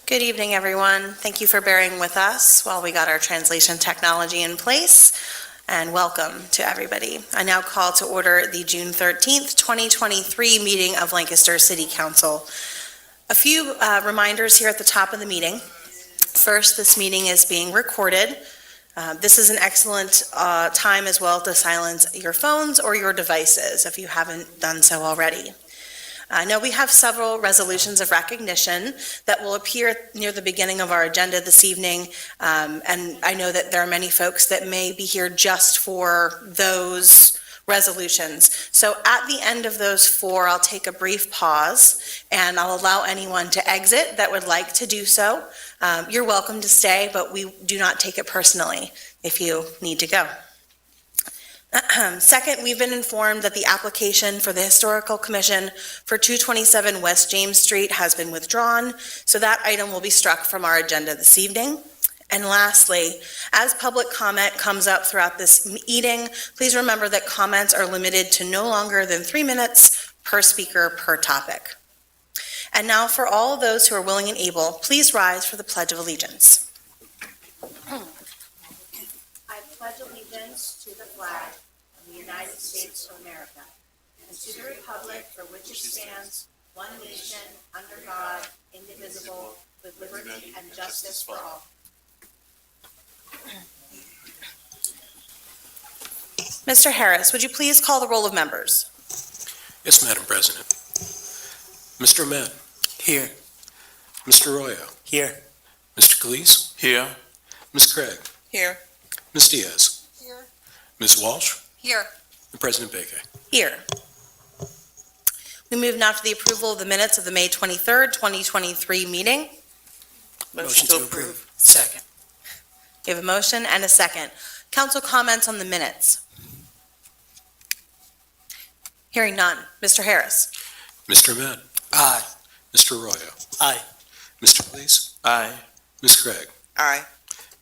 Good evening, everyone. Thank you for bearing with us while we got our translation technology in place, and welcome to everybody. I now call to order the June 13th, 2023 meeting of Lancaster City Council. A few reminders here at the top of the meeting. First, this meeting is being recorded. This is an excellent time as well to silence your phones or your devices if you haven't done so already. I know we have several resolutions of recognition that will appear near the beginning of our agenda this evening, and I know that there are many folks that may be here just for those resolutions. So at the end of those four, I'll take a brief pause and I'll allow anyone to exit that would like to do so. You're welcome to stay, but we do not take it personally if you need to go. Second, we've been informed that the application for the Historical Commission for 227 West James Street has been withdrawn, so that item will be struck from our agenda this evening. And lastly, as public comment comes up throughout this meeting, please remember that comments are limited to no longer than 3 minutes per speaker per topic. And now, for all of those who are willing and able, please rise for the Pledge of Allegiance. I pledge allegiance to the flag of the United States of America and to the republic for which it stands, one nation, under God, indivisible, with liberty and justice for all. Mr. Harris, would you please call the roll of members? Yes, Madam President. Mr. Ahmed. Here. Mr. Arroyo. Here. Mr. Calise. Here. Ms. Craig. Here. Ms. Diaz. Here. Ms. Walsh. Here. And President Baker. Here. We move now to the approval of the minutes of the May 23rd, 2023 meeting. Motion to approve. Second. We have a motion and a second. Council comments on the minutes? Hearing none. Mr. Harris? Mr. Ahmed? Aye. Mr. Arroyo? Aye. Mr. Cleese? Aye. Ms. Craig? Aye.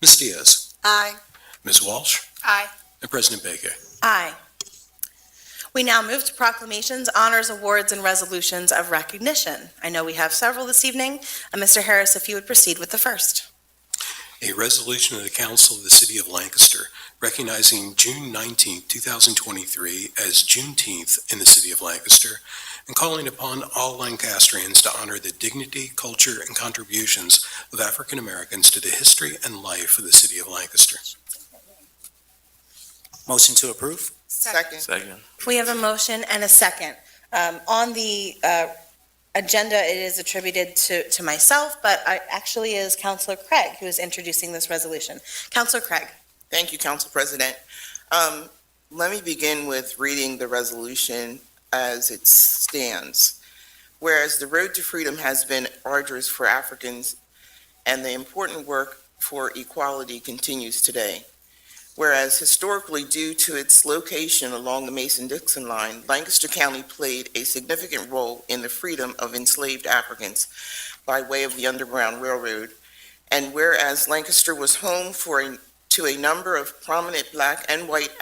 Ms. Diaz? Aye. Ms. Walsh? Aye. And President Baker. Aye. We now move to proclamations, honors, awards, and resolutions of recognition. I know we have several this evening. Mr. Harris, if you would proceed with the first. A resolution of the Council of the City of Lancaster recognizing June 19, 2023 as Juneteenth in the City of Lancaster and calling upon all Lancastrians to honor the dignity, culture, and contributions of African Americans to the history and life of the City of Lancaster. Motion to approve. Second. We have a motion and a second. On the agenda, it is attributed to myself, but it actually is Councilor Craig who is introducing this resolution. Councilor Craig. Thank you, Council President. Let me begin with reading the resolution as it stands. Whereas the road to freedom has been arduous for Africans and the important work for equality continues today. Whereas historically, due to its location along the Mason-Dixon line, Lancaster County played a significant role in the freedom of enslaved Africans by way of the Underground Railroad. And whereas Lancaster was home to a number of prominent Black and white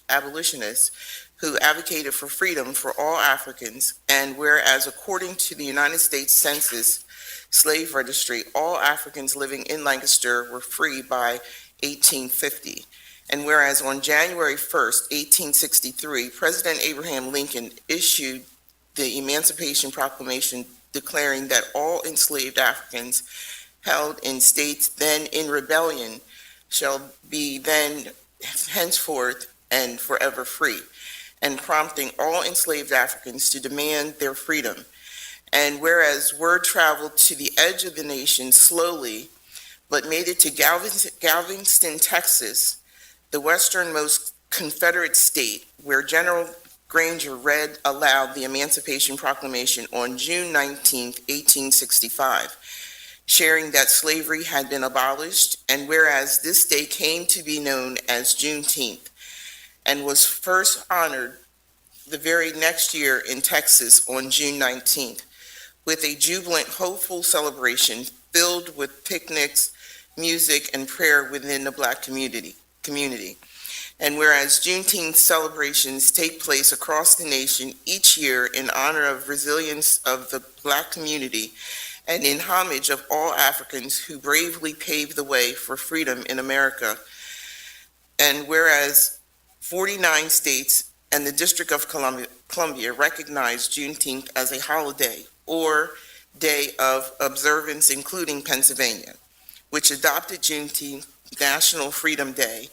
abolitionists who advocated for freedom for all Africans, and whereas according to the United States Census Slave Registry, all Africans living in Lancaster were free by 1850. And whereas on January 1st, 1863, President Abraham Lincoln issued the Emancipation Proclamation declaring that all enslaved Africans held in states then in rebellion shall be then henceforth and forever free, and prompting all enslaved Africans to demand their freedom. And whereas word traveled to the edge of the nation slowly, but made it to Galveston, Texas, the westernmost Confederate state, where General Granger read aloud the Emancipation Proclamation on June 19, 1865, sharing that slavery had been abolished, and whereas this day came to be known as Juneteenth, and was first honored the very next year in Texas on June 19th, with a jubilant, hopeful celebration filled with picnics, music, and prayer within the Black community. And whereas Juneteenth celebrations take place across the nation each year in honor of resilience of the Black community and in homage of all Africans who bravely paved the way for freedom in America. And whereas 49 states and the District of Columbia recognize Juneteenth as a holiday or day of observance, including Pennsylvania, which adopted Juneteenth National Freedom Day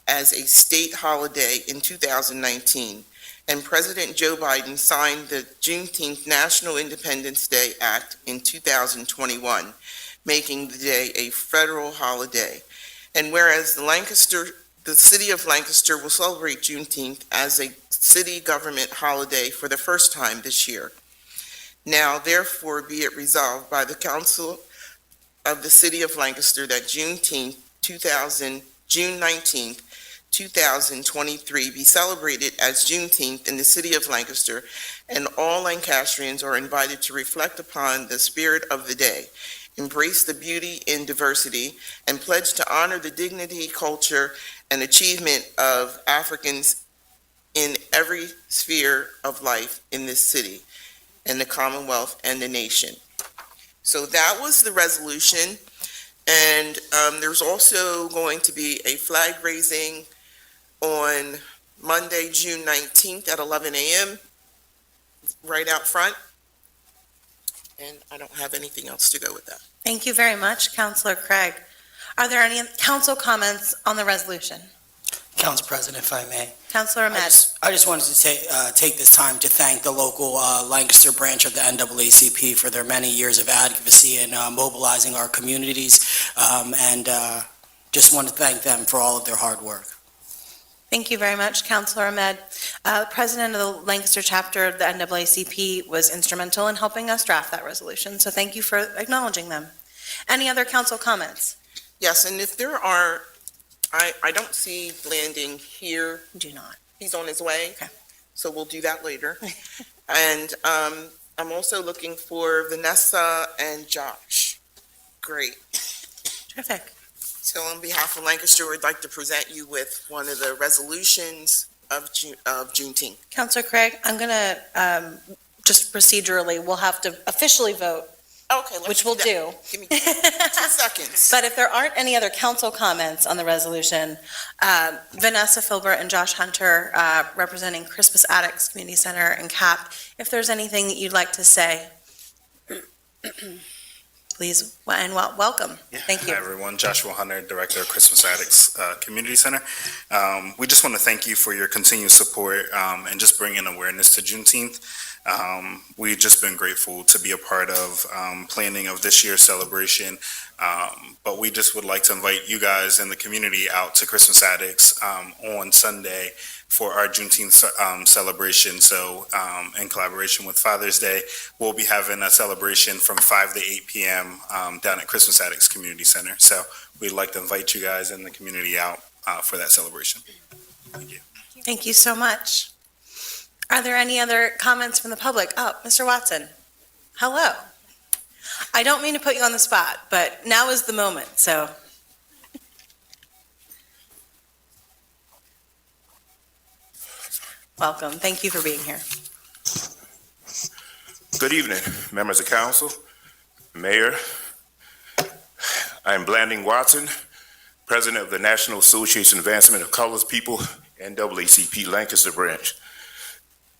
as a state holiday in 2019, and President Joe Biden signed the Juneteenth National Independence Day Act in 2021, making the day a federal holiday. And whereas the city of Lancaster will celebrate Juneteenth as a city government holiday for the first time this year. Now, therefore, be it resolved by the Council of the City of Lancaster that June 19th, 2023 be celebrated as Juneteenth in the City of Lancaster, and all Lancastrians are invited to reflect upon the spirit of the day, embrace the beauty in diversity, and pledge to honor the dignity, culture, and achievement of Africans in every sphere of life in this city, and the Commonwealth and the nation. So that was the resolution, and there's also going to be a flag raising on Monday, June 19th at 11 a.m. right out front, and I don't have anything else to go with that. Thank you very much, Councilor Craig. Are there any council comments on the resolution? Council President, if I may. Councilor Ahmed. I just wanted to take this time to thank the local Lancaster branch of the NAACP for their many years of advocacy and mobilizing our communities, and just want to thank them for all of their hard work. Thank you very much, Councilor Ahmed. President of the Lancaster chapter of the NAACP was instrumental in helping us draft that resolution, so thank you for acknowledging them. Any other council comments? Yes, and if there are, I don't see Blanding here. Do not. He's on his way. Okay. So we'll do that later. And I'm also looking for Vanessa and Josh. Great. Terrific. So on behalf of Lancaster, we'd like to present you with one of the resolutions of Juneteenth. Councilor Craig, I'm going to, just procedurally, we'll have to officially vote, Okay. let's which we'll that. do. Give me 2 seconds. But if there aren't any other council comments on the resolution, Vanessa Filbert and Josh Hunter, representing Christmas Addicts Community Center and CAP, if there's anything that you'd like to say, please, and welcome. Thank you. Hi, everyone. Joshua Hunter, Director of Christmas Addicts Community Center. We just want to thank you for your continued support and just bringing awareness to Juneteenth. We've just been grateful to be a part of planning of this year's celebration. But we just would like to invite you guys in the community out to Christmas Addicts on Sunday for our Juneteenth celebration. So in collaboration with Father's Day, we'll be having a celebration from 5 to 8 p.m. Down at Christmas Addicts Community Center. So we'd like to invite you guys in the community out for that celebration. Thank you. Thank you so much. Are there any other comments from the public? Oh, Mr. Watson. Hello. I don't mean to put you on the spot, but now is the moment, so. Welcome. Thank you for being here. Good evening, members of council, mayor. I'm Blanding Watson, president of the National Association of Advancement of Colored People, NAACP Lancaster branch.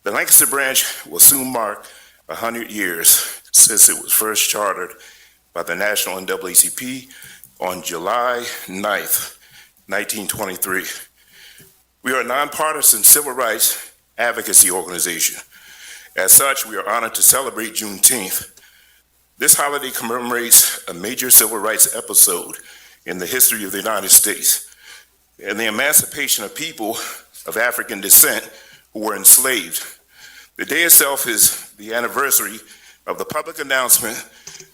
The Lancaster branch will soon mark 100 years since it was first chartered by the National NAACP on July 9th, 1923. We are a nonpartisan civil rights advocacy organization. As such, we are honored to celebrate Juneteenth. This holiday commemorates a major civil rights episode in the history of the United States and the emancipation of people of African descent who were enslaved. The day itself is the anniversary of the public announcement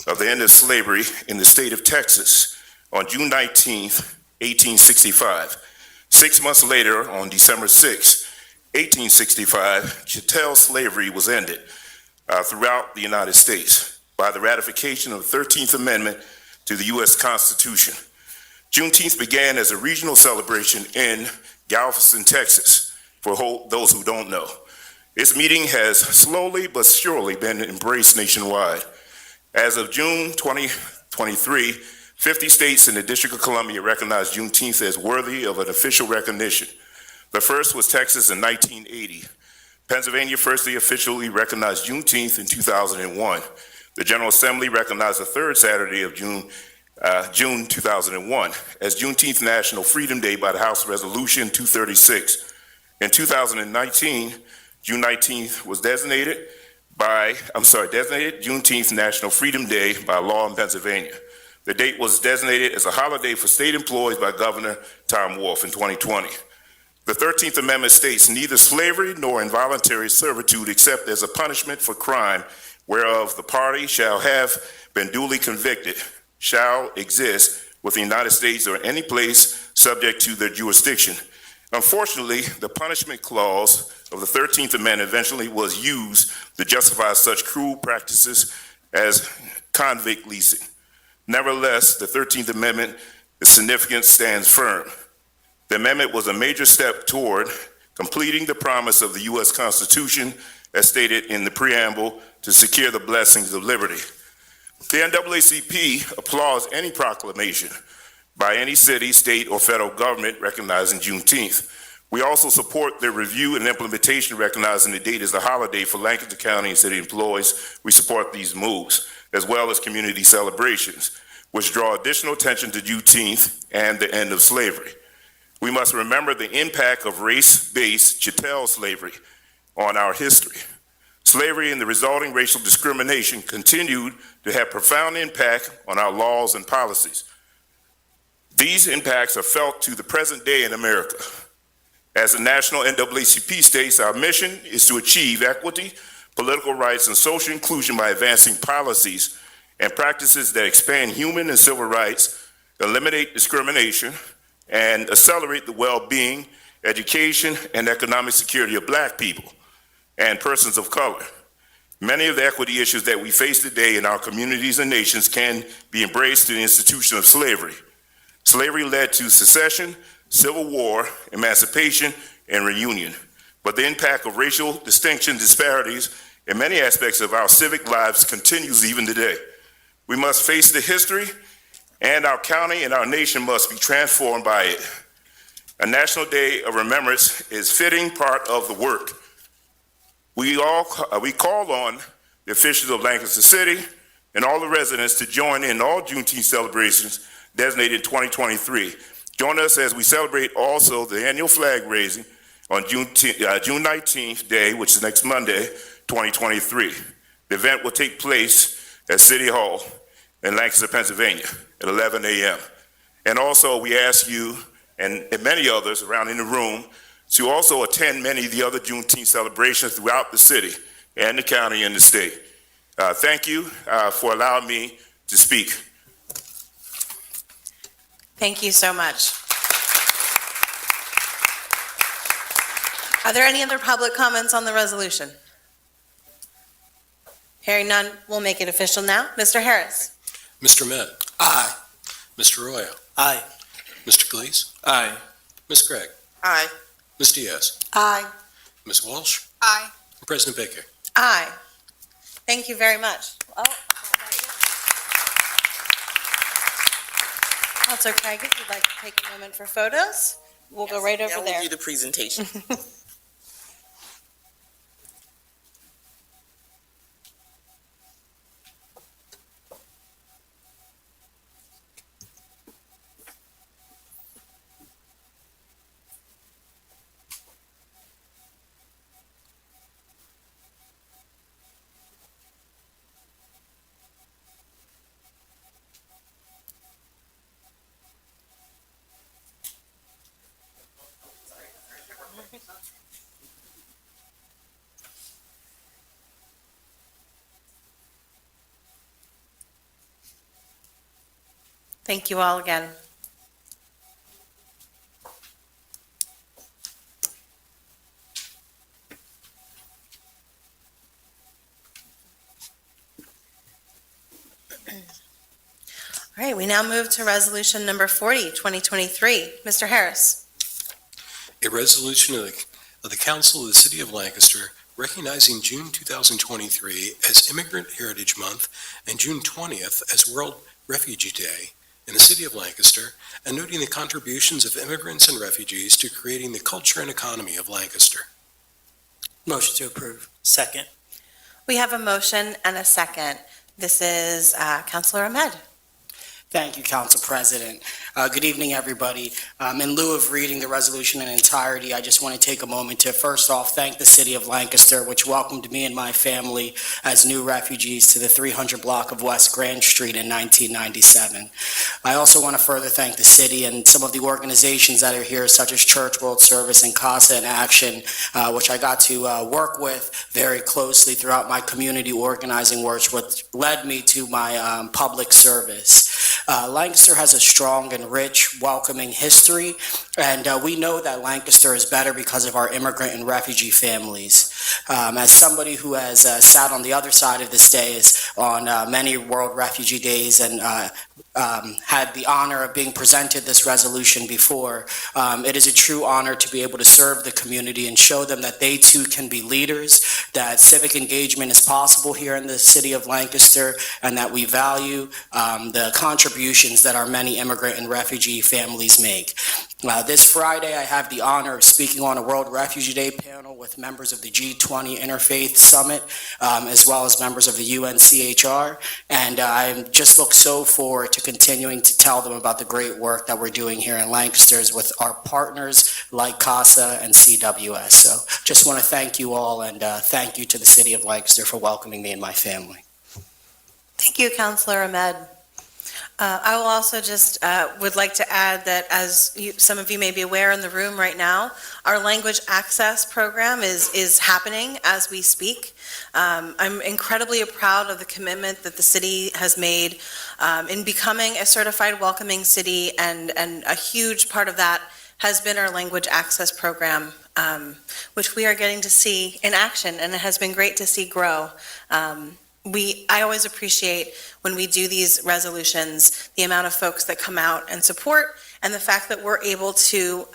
of the end of slavery in the state of Texas on June 19th, 1865. 6 months later, on December 6, 1865, chattel slavery was ended throughout the United States by the ratification of the 13th Amendment to the U.S. Constitution. Juneteenth began as a regional celebration in Galveston, Texas, for those who don't know. Its meaning has slowly but surely been embraced nationwide. As of June 2023, 50 states and the District of Columbia recognized Juneteenth as worthy of an official recognition. The first was Texas in 1980. Pennsylvania firstly officially recognized Juneteenth in 2001. The General Assembly recognized the third Saturday of June 2001 as Juneteenth National Freedom Day by the House Resolution 236. In 2019, June 19th was designated Juneteenth National Freedom Day by law in Pennsylvania. The date was designated as a holiday for state employees by Governor Tom Wolf in 2020. The 13th Amendment states neither slavery nor involuntary servitude except as a punishment for crime whereof the party shall have been duly convicted shall exist with the United States or any place subject to their jurisdiction. Unfortunately, the punishment clause of the 13th Amendment eventually was used to justify such cruel practices as convict leasing. Nevertheless, the 13th Amendment, its significance stands firm. The amendment was a major step toward completing the promise of the U.S. Constitution as stated in the preamble to secure the blessings of liberty. The NAACP applauds any proclamation by any city, state, or federal government recognizing Juneteenth. We also support their review and implementation recognizing the date as a holiday for Lancaster County and city employees. We support these moves, as well as community celebrations, which draw additional attention to Juneteenth and the end of slavery. We must remember the impact of race-based chattel slavery on our history. Slavery and the resulting racial discrimination continued to have profound impact on our laws and policies. These impacts are felt to the present day in America. As the national NAACP states, our mission is to achieve equity, political rights, and social inclusion by advancing policies and practices that expand human and civil rights, eliminate discrimination, and accelerate the well-being, education, and economic security of Black people and persons of color. Many of the equity issues that we face today in our communities and nations can be embraced in the institution of slavery. Slavery led to secession, civil war, emancipation, and reunion. But the impact of racial distinction disparities in many aspects of our civic lives continues even today. We must face the history, and our county and our nation must be transformed by it. A National Day of Remembrance is fitting part of the work. We call on the officials of Lancaster City and all the residents to join in all Juneteenth celebrations designated in 2023. Join us as we celebrate also the annual flag raising on June 19th day, which is next Monday, 2023. The event will take place at City Hall in Lancaster, Pennsylvania at 11 a.m. And also we ask you and many others around in the room to also attend many of the other Juneteenth celebrations throughout the city and the county and the state. Thank you for allowing me to speak. Thank you so much. Are there any other public comments on the resolution? Hearing none, we'll make it official now. Mr. Harris. Mr. Met. Aye. Mr. Arroyo. Aye. Mr. Glees. Aye. Ms. Gregg. Aye. Ms. Diaz. Aye. Ms. Walsh. Aye. And President Baker. Aye. Thank you very much. Oh. Counselor Craig, if you'd like to take a moment for photos, we'll go right over Now there. we'll do the presentation. Thank you all again. All right, we now move to resolution number 40, 2023. Mr. Harris. A resolution of the Council of the City of Lancaster recognizing June 2023 as Immigrant Heritage Month and June 20th as World Refugee Day in the City of Lancaster, and noting the contributions of immigrants and refugees to creating the culture and economy of Lancaster. Motion to approve. Second. We have a motion and a second. This is Councilor Ahmed. Thank you, Council President. Good evening, everybody. In lieu of reading the resolution in entirety, I just want to take a moment to first off thank the City of Lancaster, which welcomed me and my family as new refugees to the 300 block of West Grand Street in 1997. I also want to further thank the city and some of the organizations that are here, such as Church World Service and CASA in Action, which I got to work with very closely throughout my community organizing work, which led me to my public service. Lancaster has a strong and rich, welcoming history, and we know that Lancaster is better because of our immigrant and refugee families. As somebody who has sat on the other side of this dais on many World Refugee Days and had the honor of being presented this resolution before, it is a true honor to be able to serve the community and show them that they too can be leaders, that civic engagement is possible here in the City of Lancaster, and that we value the contributions that our many immigrant and refugee families make. This Friday, I have the honor of speaking on a World Refugee Day panel with members of the G20 Interfaith Summit, as well as members of the UNCHR, and I just look so forward to continuing to tell them about the great work that we're doing here in Lancaster with our partners like CASA and CWS. So just want to thank you all, and thank you to the City of Lancaster for welcoming me and my family. Thank you, Councilor Ahmed. I will also just would like to add that, as some of you may be aware in the room right now, our language access program is happening as we speak. I'm incredibly proud of the commitment that the city has made in becoming a certified welcoming city, and a huge part of that has been our language access program, which we are getting to see in action, and it has been great to see grow. I always appreciate when we do these resolutions, the amount of folks that come out and support, and the fact that we're able to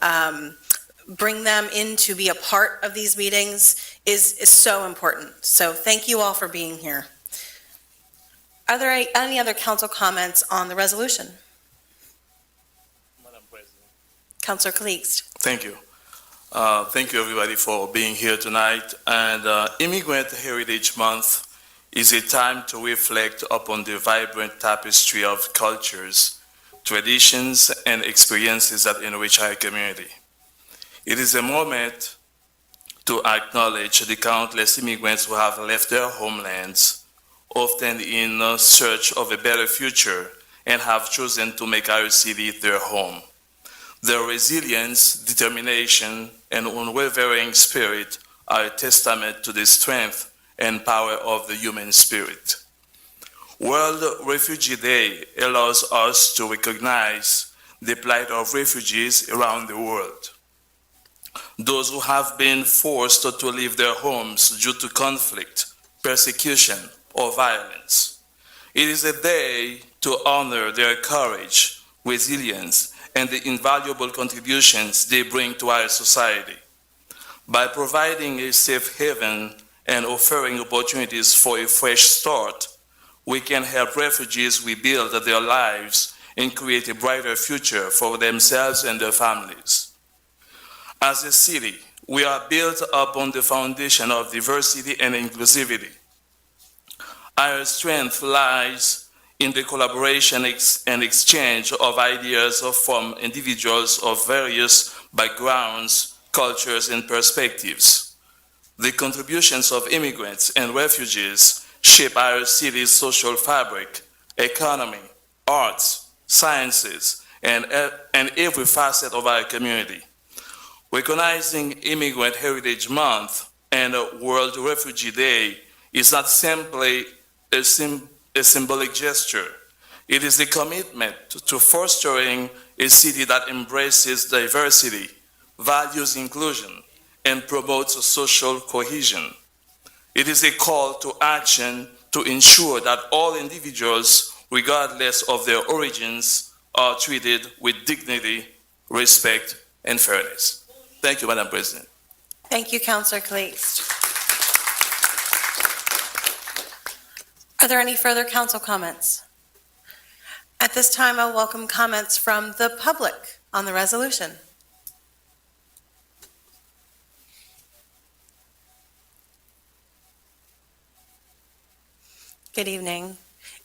bring them in to be a part of these meetings is so important. So thank you all for being here. Are there any other council comments on the resolution? Madam President. Councilor Kalixt. Thank you. Thank you, everybody, for being here tonight. And Immigrant Heritage Month is a time to reflect upon the vibrant tapestry of cultures, traditions, and experiences that enrich our community. It is a moment to acknowledge the countless immigrants who have left their homelands, often in search of a better future, and have chosen to make our city their home. Their resilience, determination, and unwavering spirit are a testament to the strength and power of the human spirit. World Refugee Day allows us to recognize the plight of refugees around the world. Those who have been forced to leave their homes due to conflict, persecution, or violence. It is a day to honor their courage, resilience, and the invaluable contributions they bring to our society. By providing a safe haven and offering opportunities for a fresh start, we can help refugees rebuild their lives and create a brighter future for themselves and their families. As a city, we are built upon the foundation of diversity and inclusivity. Our strength lies in the collaboration and exchange of ideas from individuals of various backgrounds, cultures, and perspectives. The contributions of immigrants and refugees shape our city's social fabric, economy, arts, sciences, and every facet of our community. Recognizing Immigrant Heritage Month and World Refugee Day is not simply a symbolic gesture. It is a commitment to fostering a city that embraces diversity, values inclusion, and promotes social cohesion. It is a call to action to ensure that all individuals, regardless of their origins, are treated with dignity, respect, and fairness. Thank you, Madam President. Thank you, Councilor Kalixt. Are there any further council comments? At this time, I'll welcome comments from the public on the resolution. Good evening.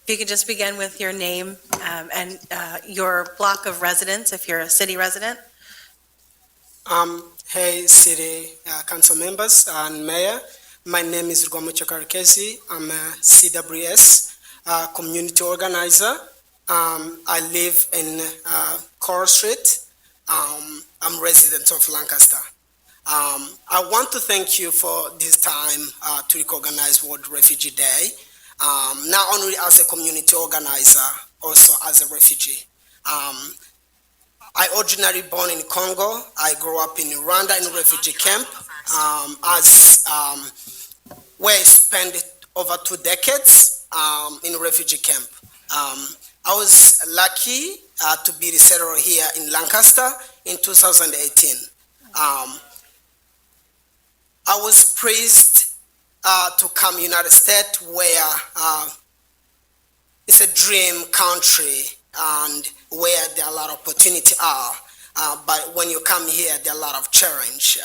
If you could just begin with your name and your block of residence, if you're a city resident. Hey, city council members and mayor. My name is Rugwamucho Karekezi. I'm a CWS community organizer. I live in Coral Street. I'm resident of Lancaster. I want to thank you for this time to recognize World Refugee Day. Not only as a community organizer, also as a refugee. I originally born in Congo. I grew up in Rwanda in a refugee camp, where I spent over 2 decades in a refugee camp. I was lucky to be resettled here in Lancaster in 2018. I was praised to come United States, where it's a dream country and where there are a lot of opportunity are. But when you come here, there are a lot of challenge.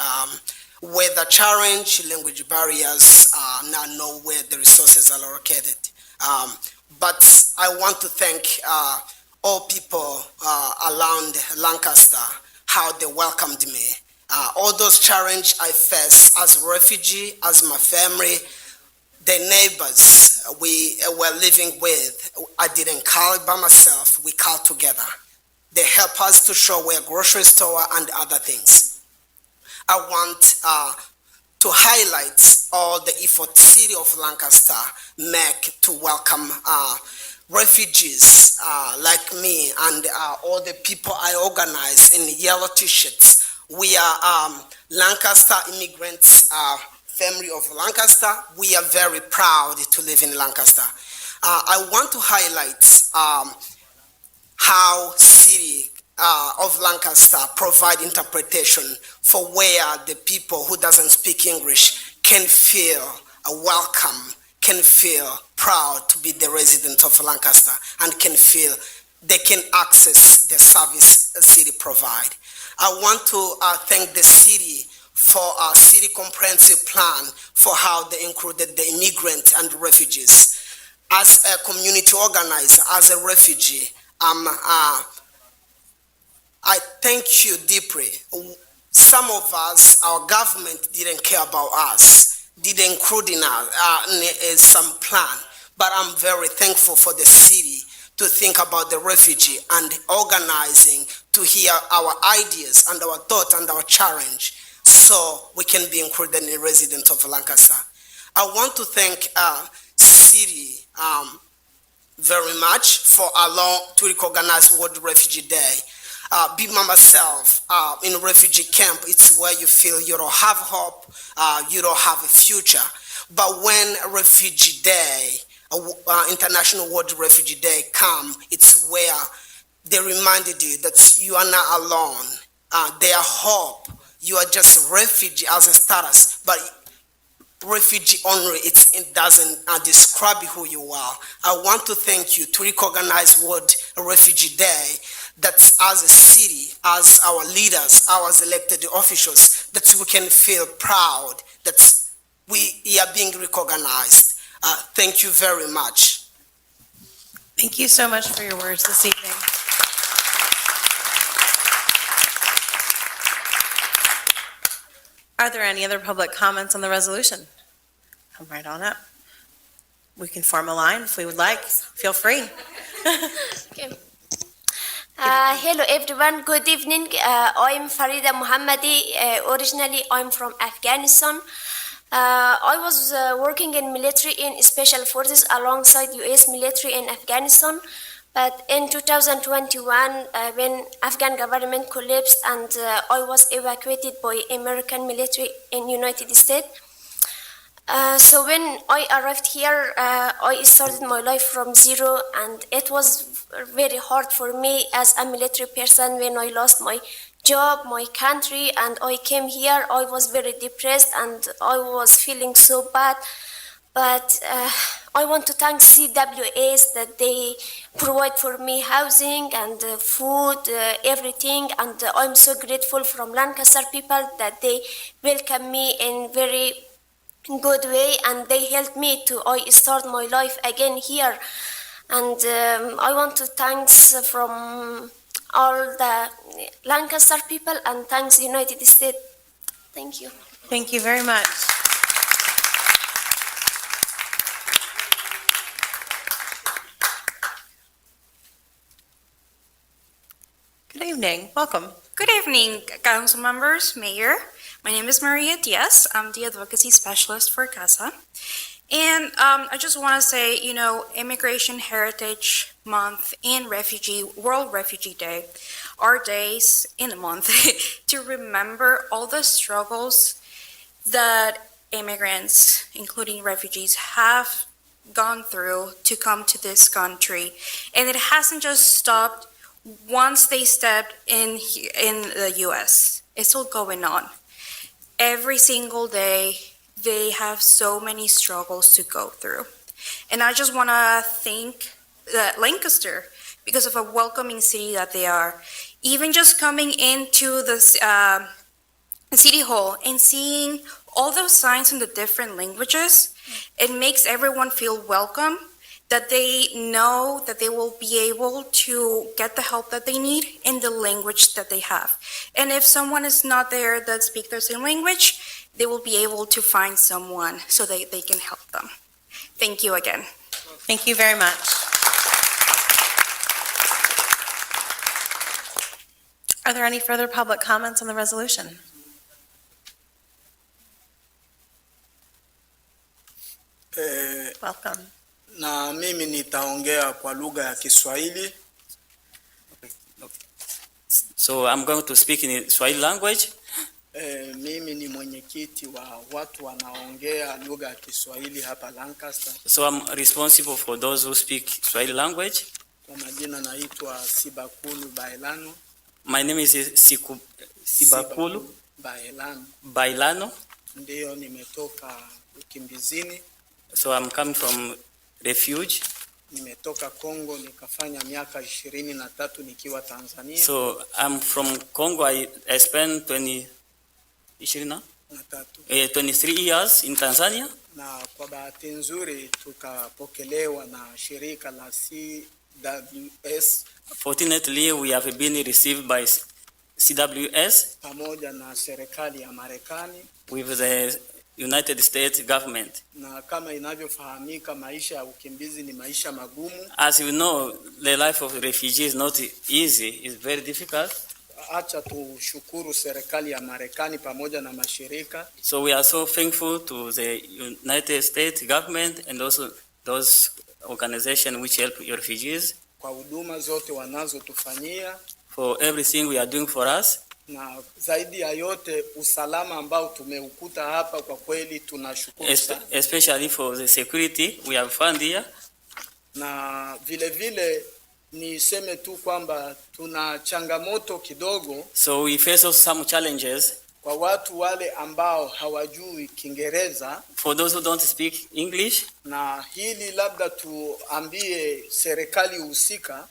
Weather challenge, language barriers, not know where the resources are located. But I want to thank all people around Lancaster, how they welcomed me. All those challenges I face as a refugee, as my family, the neighbors, we were living with, I didn't call it by myself, we called together. They help us to show where grocery store and other things. I want to highlight all the effort City of Lancaster make to welcome refugees like me and all the people I organize in yellow t-shirts. We are Lancaster immigrants, family of Lancaster. We are very proud to live in Lancaster. I want to highlight how City of Lancaster provide interpretation for where the people who doesn't speak English can feel welcome, can feel proud to be the resident of Lancaster, and can feel they can access the service the city provide. I want to thank the city for our city comprehensive plan for how they included the immigrants and refugees. As a community organizer, as a refugee, I thank you deeply. Some of us, our government didn't care about us, didn't include in some plan, but I'm very thankful for the city to think about the refugee and organizing to hear our ideas and our thoughts and our challenge so we can be included in the residents of Lancaster. I want to thank city very much for allowing to recognize World Refugee Day. Be myself in refugee camp, it's where you feel you don't have hope, you don't have a future. But when Refugee Day, International World Refugee Day come, it's where they reminded you that you are not alone. Their hope, you are just a refugee as a status, but refugee only, it doesn't describe who you are. I want to thank you to recognize World Refugee Day, that as a city, as our leaders, our elected officials, that we can feel proud that we are being recognized. Thank you very much. Thank you so much for your words this evening. Are there any other public comments on the resolution? Come right on up. We can form a line if we would like. Feel free. Okay. Hello everyone, good evening. I'm Farida Muhammadi. Originally, I'm from Afghanistan. I was working in military in special forces alongside US military in Afghanistan. But in 2021, when Afghan government collapsed and I was evacuated by American military in United States. So when I arrived here, I started my life from zero, and it was very hard for me as a military person when I lost my job, my country, and I came here. I was very depressed and I was feeling so bad. But I want to thank CWS that they provide for me housing and food, everything, and I'm so grateful from Lancaster people that they welcome me in very good way and they helped me to start my life again here. And I want to thanks from all the Lancaster people and thanks United States. Thank you. Thank you very much. Good evening. Welcome. Good evening, council members, mayor. My name is Maria Diaz. I'm the advocacy specialist for CASA. And I just want to say, Immigration Heritage Month and World Refugee Day are days in a month to remember all the struggles that immigrants, including refugees, have gone through to come to this country. And it hasn't just stopped once they stepped in the U.S. It's still going on. Every single day, they have so many struggles to go through. And I just want to thank Lancaster because of a welcoming city that they are. Even just coming into the city hall and seeing all those signs in the different languages, it makes everyone feel welcome, that they know that they will be able to get the help that they need in the language that they have. And if someone is not there that speaks their same language, they will be able to find someone so that they can help them. Thank you again. Thank you very much. Are there any further public comments on the resolution? Welcome. Na mimi nitaongea kwa lugha ya Kiswahili. So I'm going to speak in Swahili language. Mimi ni mwenyekiti wa watu wanaongea lugha ya Kiswahili hapa Lancaster. So I'm responsible for those who speak Swahili language. Kwa majina naitwa Sibakulu Bailano. My name is Sibakulu Bailano. Ndiyo, nimetoka ukimbizini. So I'm coming from refuge. Nimetoka Kongo nikafanya miaka 23 nikiwa Tanzania. So I'm from Congo. I spent 23 years in Tanzania. Na kwa bahati nzuri tukapokelewa na shirika la CWS. Fortunately, we have been received by CWS Pamoja na serikali ya Marekani. with the United States government. Na kama inavyofahamika, maisha ya ukimbizi ni maisha magumu. As you know, the life of refugee is not easy. It's very difficult. Acha tushukuru serikali ya Marekani pamoja na mashirika. So we are so thankful to the United States government and also those organizations which help your refugees Kwa huduma zote wanazotufanyia, for everything we are doing for us. na zaidi ya yote usalama ambao tumeukuta hapa, kwa kweli tunashukuru sana. Especially for the security we have found here. Na vile vile niseme tu kwamba tuna changamoto kidogo So we face also some challenges kwa watu wale ambao hawajui Kiingereza, for those who don't speak English. na hili labda tuambie serikali husika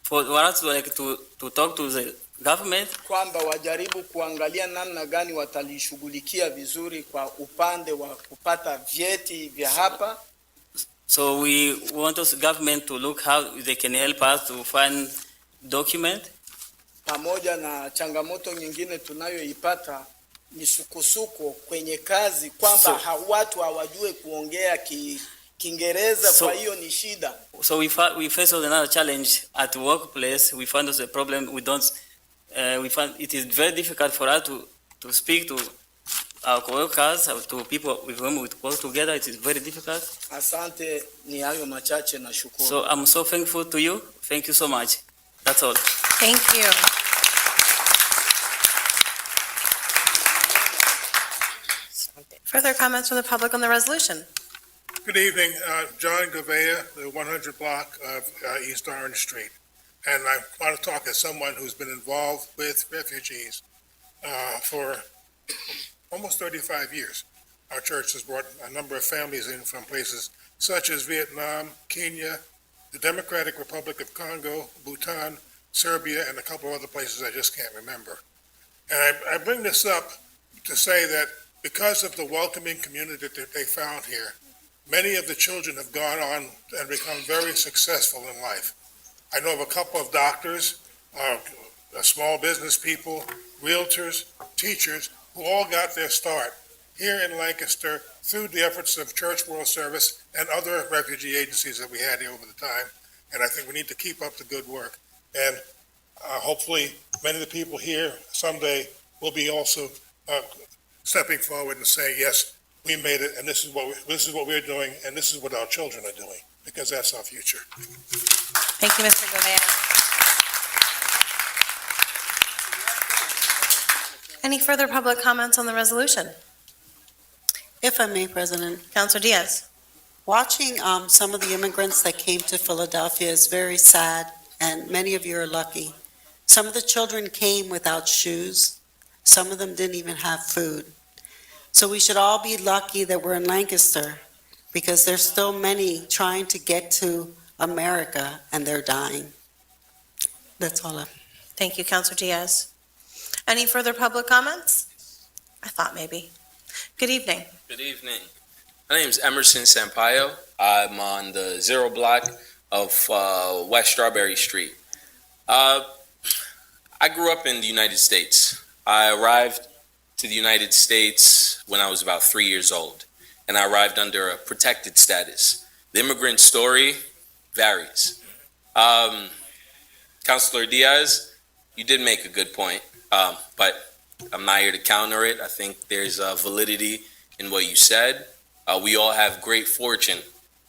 For us like to talk to the government kwamba wajaribu kuangalia namna gani watalishughulikia vizuri kwa upande wa kupata vyeti vya hapa. So we want us government to look how they can help us to find document. Pamoja na changamoto nyingine tunayoipata ni sukusuko kwenye kazi, kwamba watu hawajue kuongea Kiingereza, kwa hiyo ni shida. So we face another challenge at the workplace. We found us a problem. We find it is very difficult for us to speak to our coworkers, to people with whom we work together. It is very difficult. Asante, ni hayo machache na shukuru. So I'm so thankful to you. Thank you so much. That's all. Thank you. Further comments from the public on the resolution? Good evening, John Gouveia, the 100 block of East Orange Street. And I want to talk as someone who's been involved with refugees for almost 35 years. Our church has brought a number of families in from places such as Vietnam, Kenya, the Democratic Republic of Congo, Bhutan, Serbia, and a couple of other places I just can't remember. And I bring this up to say that because of the welcoming community that they found here, many of the children have gone on and become very successful in life. I know of a couple of doctors, small business people, realtors, teachers, who all got their start here in Lancaster through the efforts of Church World Service and other refugee agencies that we had here over the time. And I think we need to keep up the good work. And hopefully many of the people here someday will be also stepping forward and saying, yes, we made it, and this is what we're doing, and this is what our children are doing, because that's our future. Thank you, Mr. Gouveia. Any further public comments on the resolution? If I may, President, Councilor Diaz. watching some of the immigrants that came to Philadelphia is very sad, and many of you are lucky. Some of the children came without shoes. Some of them didn't even have food. So we should all be lucky that we're in Lancaster, because there's still many trying to get to America, and they're dying. That's all. Thank you, Councilor Diaz. Any further public comments? I thought maybe. Good evening. Good evening. My name is Emerson Sampaio. I'm on the 0 block of West Strawberry Street. I grew up in the United States. I arrived to the United States when I was about 3 years old. and I arrived under a protected status. The immigrant story varies. Councilor Diaz, you did make a good point, but I'm not here to counter it. I think there's validity in what you said. We all have great fortune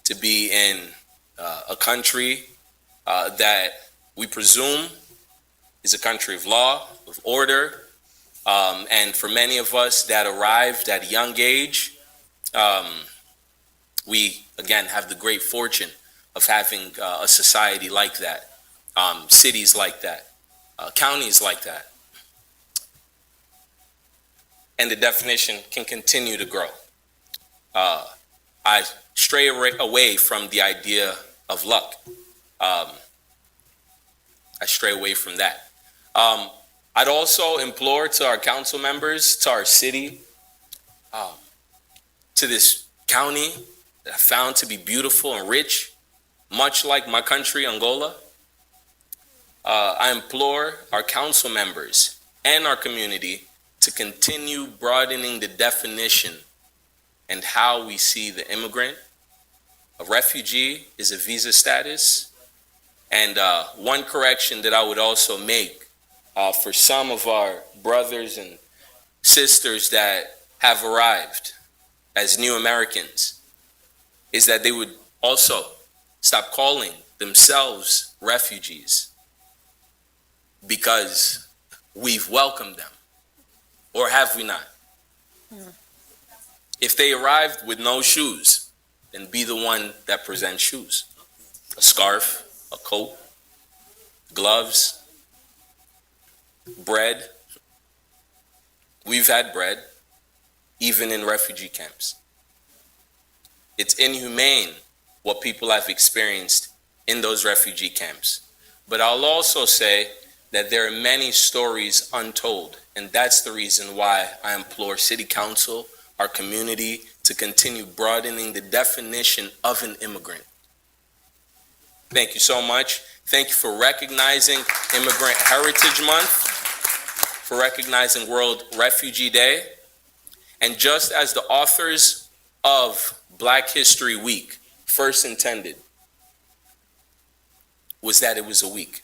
to be in a country that we presume is a country of law, of order, and for many of us that arrived at a young age, we, again, have the great fortune of having a society like that, cities like that, counties like that. And the definition can continue to grow. I stray away from the idea of luck. I stray away from that. I'd also implore to our council members, to our city, to this county that I found to be beautiful and rich, much like my country, Angola. I implore our council members and our community to continue broadening the definition and how we see the immigrant. A refugee is a visa status. And one correction that I would also make for some of our brothers and sisters that have arrived as new Americans is that they would also stop calling themselves refugees because we've welcomed them. Or have we not? If they arrived with no shoes, then be the one that presents shoes. A scarf, a coat, gloves, bread. We've had bread, even in refugee camps. It's inhumane what people have experienced in those refugee camps. But I'll also say that there are many stories untold, and that's the reason why I implore City Council, our community, to continue broadening the definition of an immigrant. Thank you so much. Thank you for recognizing Immigrant Heritage Month, for recognizing World Refugee Day. And just as the authors of Black History Week first intended, was that it was a week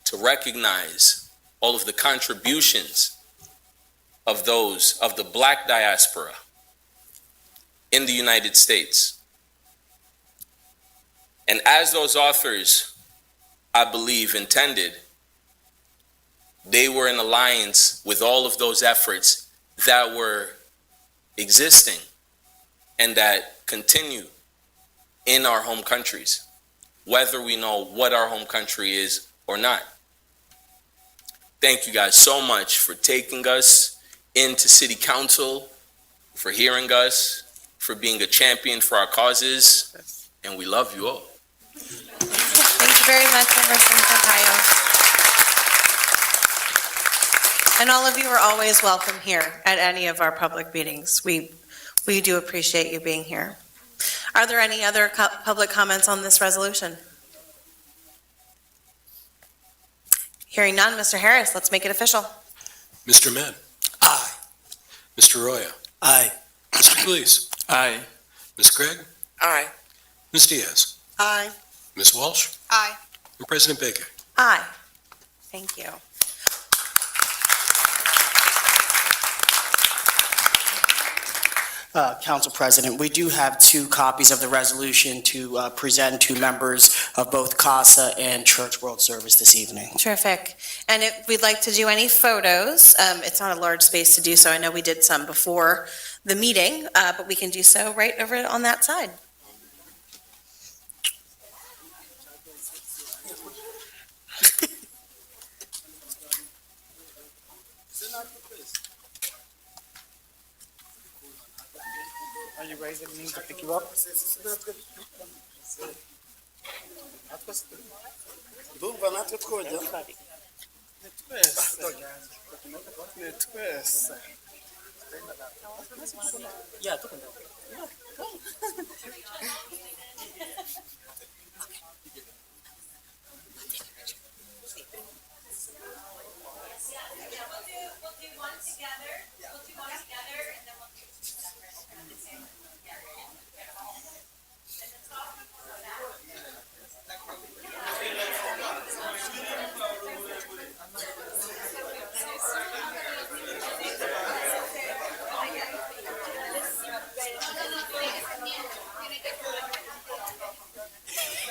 to recognize all of the contributions of those of the Black diaspora in the United States. And as those authors, I believe, intended, they were in alliance with all of those efforts that were existing and that continue in our home countries, whether we know what our home country is or not. Thank you guys so much for taking us into City Council, for hearing us, for being a champion for our causes, and we love you all. Thank you very much, Emerson Sampaio. And all of you are always welcome here at any of our public meetings. We do appreciate you being here. Are there any other public comments on this resolution? Hearing none, Mr. Harris, let's make it official. Mr. Mann. Aye. Mr. Roya. Aye. Mr. Cleese. Aye. Ms. Craig. Aye. Ms. Diaz. Aye. Ms. Walsh. Aye. And President Baker. Aye. Thank you. Council President, we do have 2 copies of the resolution to present to members of both CASA and Church World Service this evening. Terrific. And if we'd like to do any photos, it's not a large space to do so. I know we did some before the meeting, but we can do so right over on that side. Are you guys need to pick you up? Yeah, We'll do one together, and then we'll do two separate at the same time.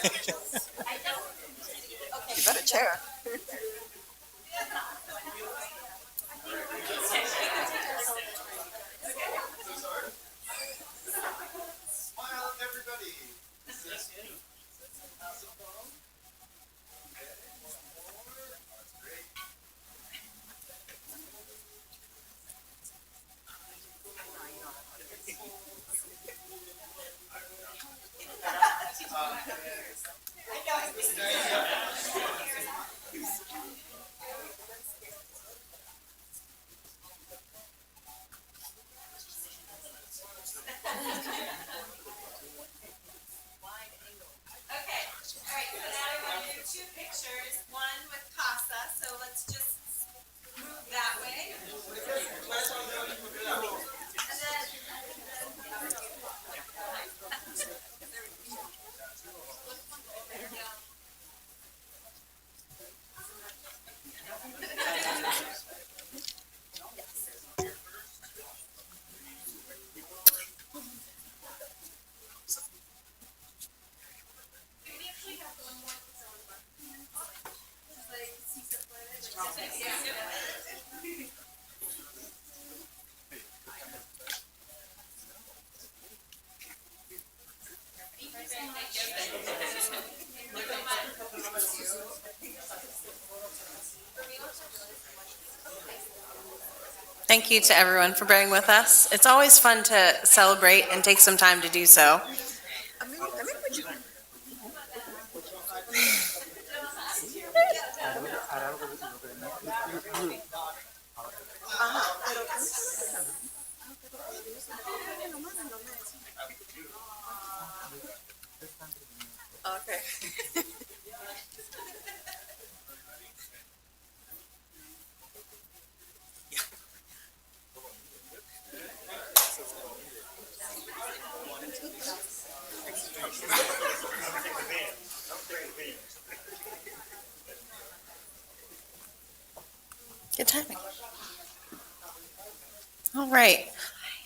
You got a chair. Thank you to everyone for bearing with us. It's always fun to celebrate and take some time to do so. Okay. Good timing. All right.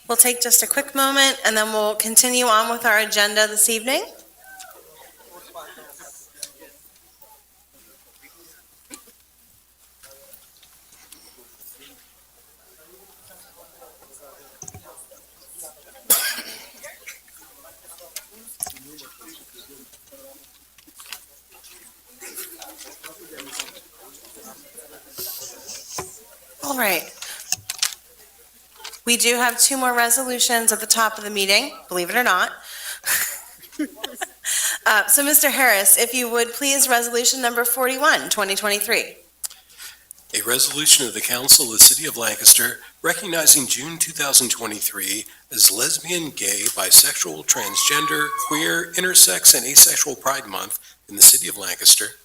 We'll take just a quick moment and then we'll continue on with our agenda this evening. All right. We do have two more resolutions at the top of the meeting, believe it or not. So Mr. Harris, if you would please, resolution number 41, 2023. A resolution of the Council of the City of Lancaster recognizing June 2023 as Lesbian, Gay, Bisexual, Transgender, Queer, Intersex, and Asexual Pride Month in the City of Lancaster,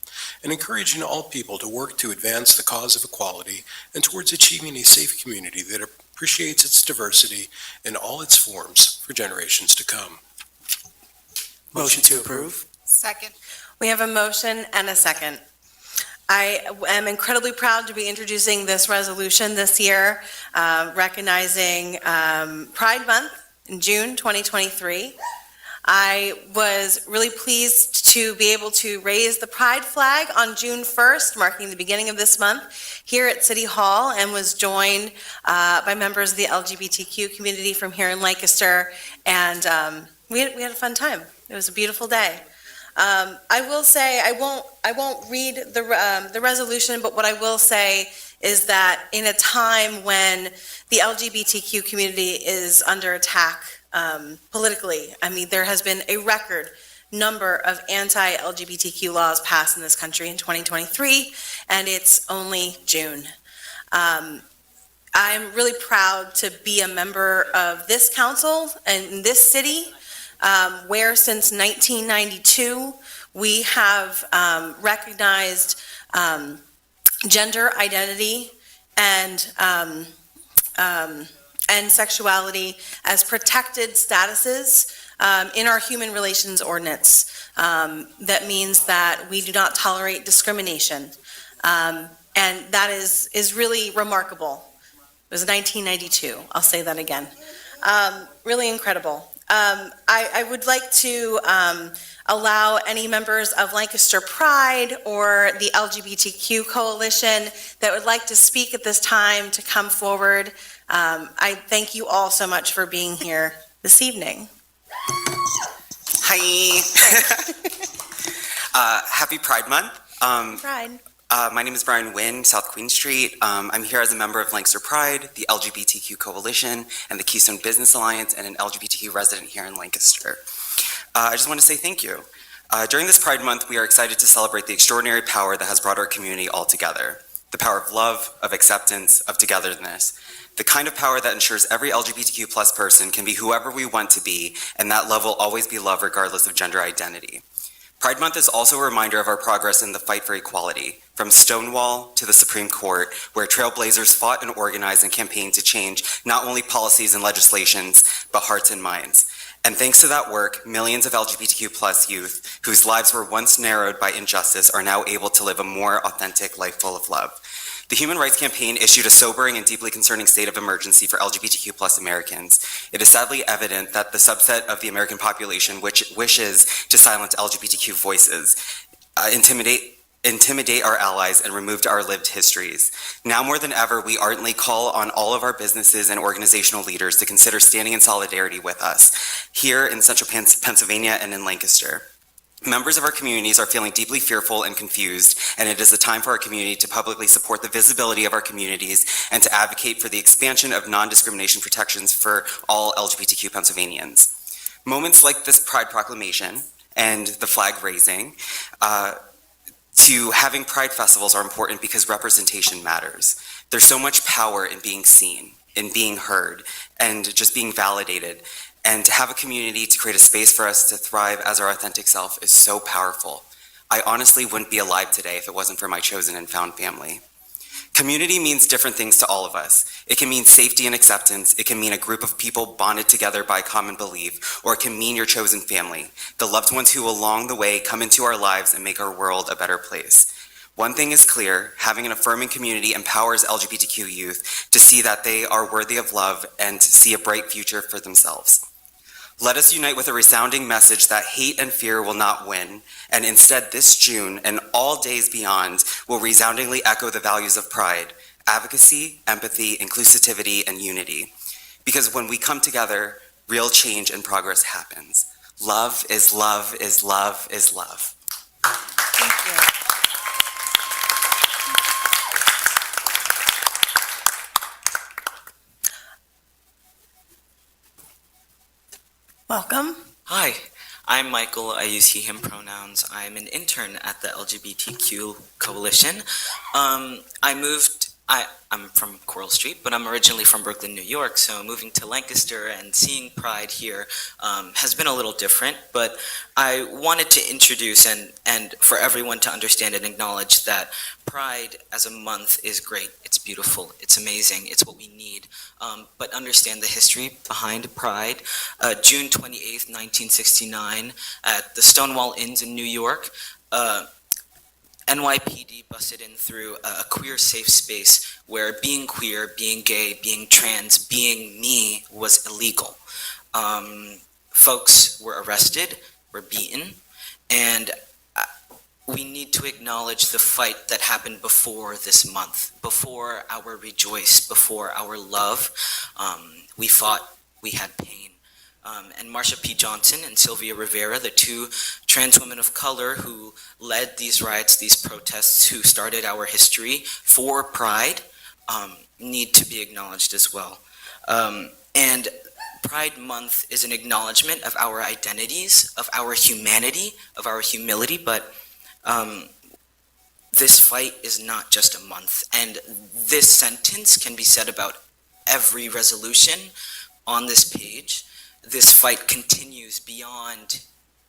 and encouraging all people to work to advance the cause of equality and towards achieving a safe community that appreciates its diversity in all its forms for generations to come. Motion to approve. Second. We have a motion and a second. I am incredibly proud to be introducing this resolution this year, recognizing Pride Month in June 2023. I was really pleased to be able to raise the Pride flag on June 1st, marking the beginning of this month, here at City Hall, and was joined by members of the LGBTQ community from here in Lancaster, and we had a fun time. It was a beautiful day. I will say, I won't read the resolution, but what I will say is that in a time when the LGBTQ community is under attack politically, I mean, there has been a record number of anti-LGBTQ laws passed in this country in 2023, and it's only June. I'm really proud to be a member of this council and in this city, where since 1992, we have recognized gender identity and sexuality as protected statuses in our human relations ordinance. That means that we do not tolerate discrimination. And that is really remarkable. It was 1992. I'll say that again. Really incredible. I would like to allow any members of Lancaster Pride or the LGBTQ Coalition that would like to speak at this time to come forward. I thank you all so much for being here this evening. Hi. Happy Pride Month. Pride. My name is Brian Wynn, South Queen Street. I'm here as a member of Lancaster Pride, the LGBTQ Coalition, and the Keystone Business Alliance, and an LGBTQ resident here in Lancaster. I just want to say thank you. During this Pride Month, we are excited to celebrate the extraordinary power that has brought our community all together. The power of love, of acceptance, of togetherness. The kind of power that ensures every LGBTQ plus person can be whoever we want to be, and that love will always be love regardless of gender identity. Pride Month is also a reminder of our progress in the fight for equality, from Stonewall to the Supreme Court, where trailblazers fought and organized and campaigned to change not only policies and legislations, but hearts and minds. And thanks to that work, millions of LGBTQ plus youth, whose lives were once narrowed by injustice, are now able to live a more authentic life full of love. The Human Rights Campaign issued a sobering and deeply concerning state of emergency for LGBTQ plus Americans. It is sadly evident that the subset of the American population which wishes to silence LGBTQ voices, intimidate our allies, and remove our lived histories. Now more than ever, we ardently call on all of our businesses and organizational leaders to consider standing in solidarity with us here in central Pennsylvania and in Lancaster. Members of our communities are feeling deeply fearful and confused, and it is a time for our community to publicly support the visibility of our communities and to advocate for the expansion of non-discrimination protections for all LGBTQ Pennsylvanians. Moments like this Pride Proclamation and the flag raising to having Pride festivals are important because representation matters. There's so much power in being seen, in being heard, and just being validated. And to have a community to create a space for us to thrive as our authentic self is so powerful. I honestly wouldn't be alive today if it wasn't for my chosen and found family. Community means different things to all of us. It can mean safety and acceptance. It can mean a group of people bonded together by common belief, or it can mean your chosen family, the loved ones who along the way come into our lives and make our world a better place. One thing is clear, having an affirming community empowers LGBTQ youth to see that they are worthy of love and to see a bright future for themselves. Let us unite with a resounding message that hate and fear will not win, and instead this June and all days beyond will resoundingly echo the values of pride, advocacy, empathy, inclusivity, and unity. Because when we come together, real change and progress happens. Love is love is love is love. Thank you. Welcome. Hi, I'm Michael. I use he, him pronouns. I'm an intern at the LGBTQ Coalition. I'm from Coral Street, but I'm originally from Brooklyn, New York, so moving to Lancaster and seeing Pride here has been a little different, but I wanted to introduce and for everyone to understand and acknowledge that Pride as a month is great. It's beautiful. It's amazing. It's what we need. But understand the history behind Pride. June 28th, 1969, at the Stonewall Inns in New York, NYPD busted in through a queer safe space where being queer, being gay, being trans, being me was illegal. Folks were arrested, were beaten, and we need to acknowledge the fight that happened before this month, before our rejoice, before our love. We fought, we had pain. And Marsha P. Johnson and Sylvia Rivera, the two trans women of color who led these riots, these protests, who started our history for Pride, need to be acknowledged as well. And Pride Month is an acknowledgement of our identities, of our humanity, of our humility, but this fight is not just a month. And this sentence can be said about every resolution on this page. This fight continues beyond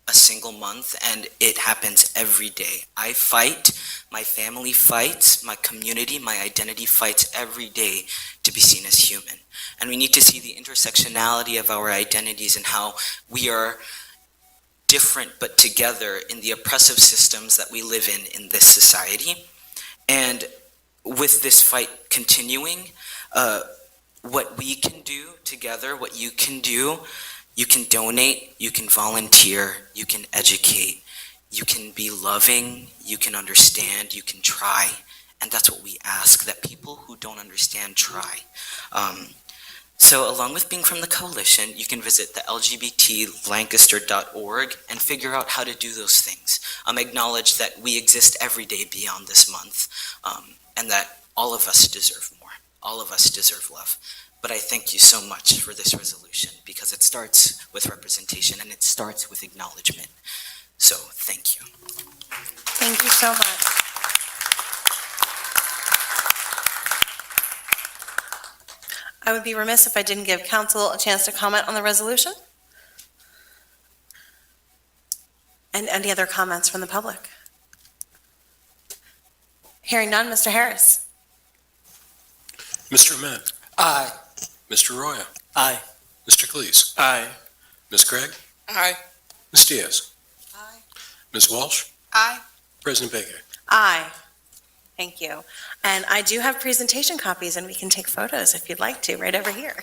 a single month, and it happens every day. I fight, my family fights, my community, my identity fights every day to be seen as human. And we need to see the intersectionality of our identities and how we are different but together in the oppressive systems that we live in this society. And with this fight continuing, what we can do together, what you can do, You can donate, you can volunteer, you can educate, you can be loving, you can understand, you can try. And that's what we ask, that people who don't understand try. So along with being from the coalition, you can visit the lgbtlancaster.org and figure out how to do those things. Acknowledge that we exist every day beyond this month, and that all of us deserve more. All of us deserve love. But I thank you so much for this resolution, because it starts with representation and it starts with acknowledgement. So thank you. Thank you so much. I would be remiss if I didn't give council a chance to comment on the resolution. And any other comments from the public? Hearing none, Mr. Harris. Mr. Ahmed. Aye. Mr. Roya. Aye. Mr. Cleese. Aye. Ms. Craig. Aye. Ms. Diaz. Aye. Ms. Walsh. Aye. President Baker. Aye. Thank you. And I do have presentation copies, and we can take photos if you'd like to, right over here.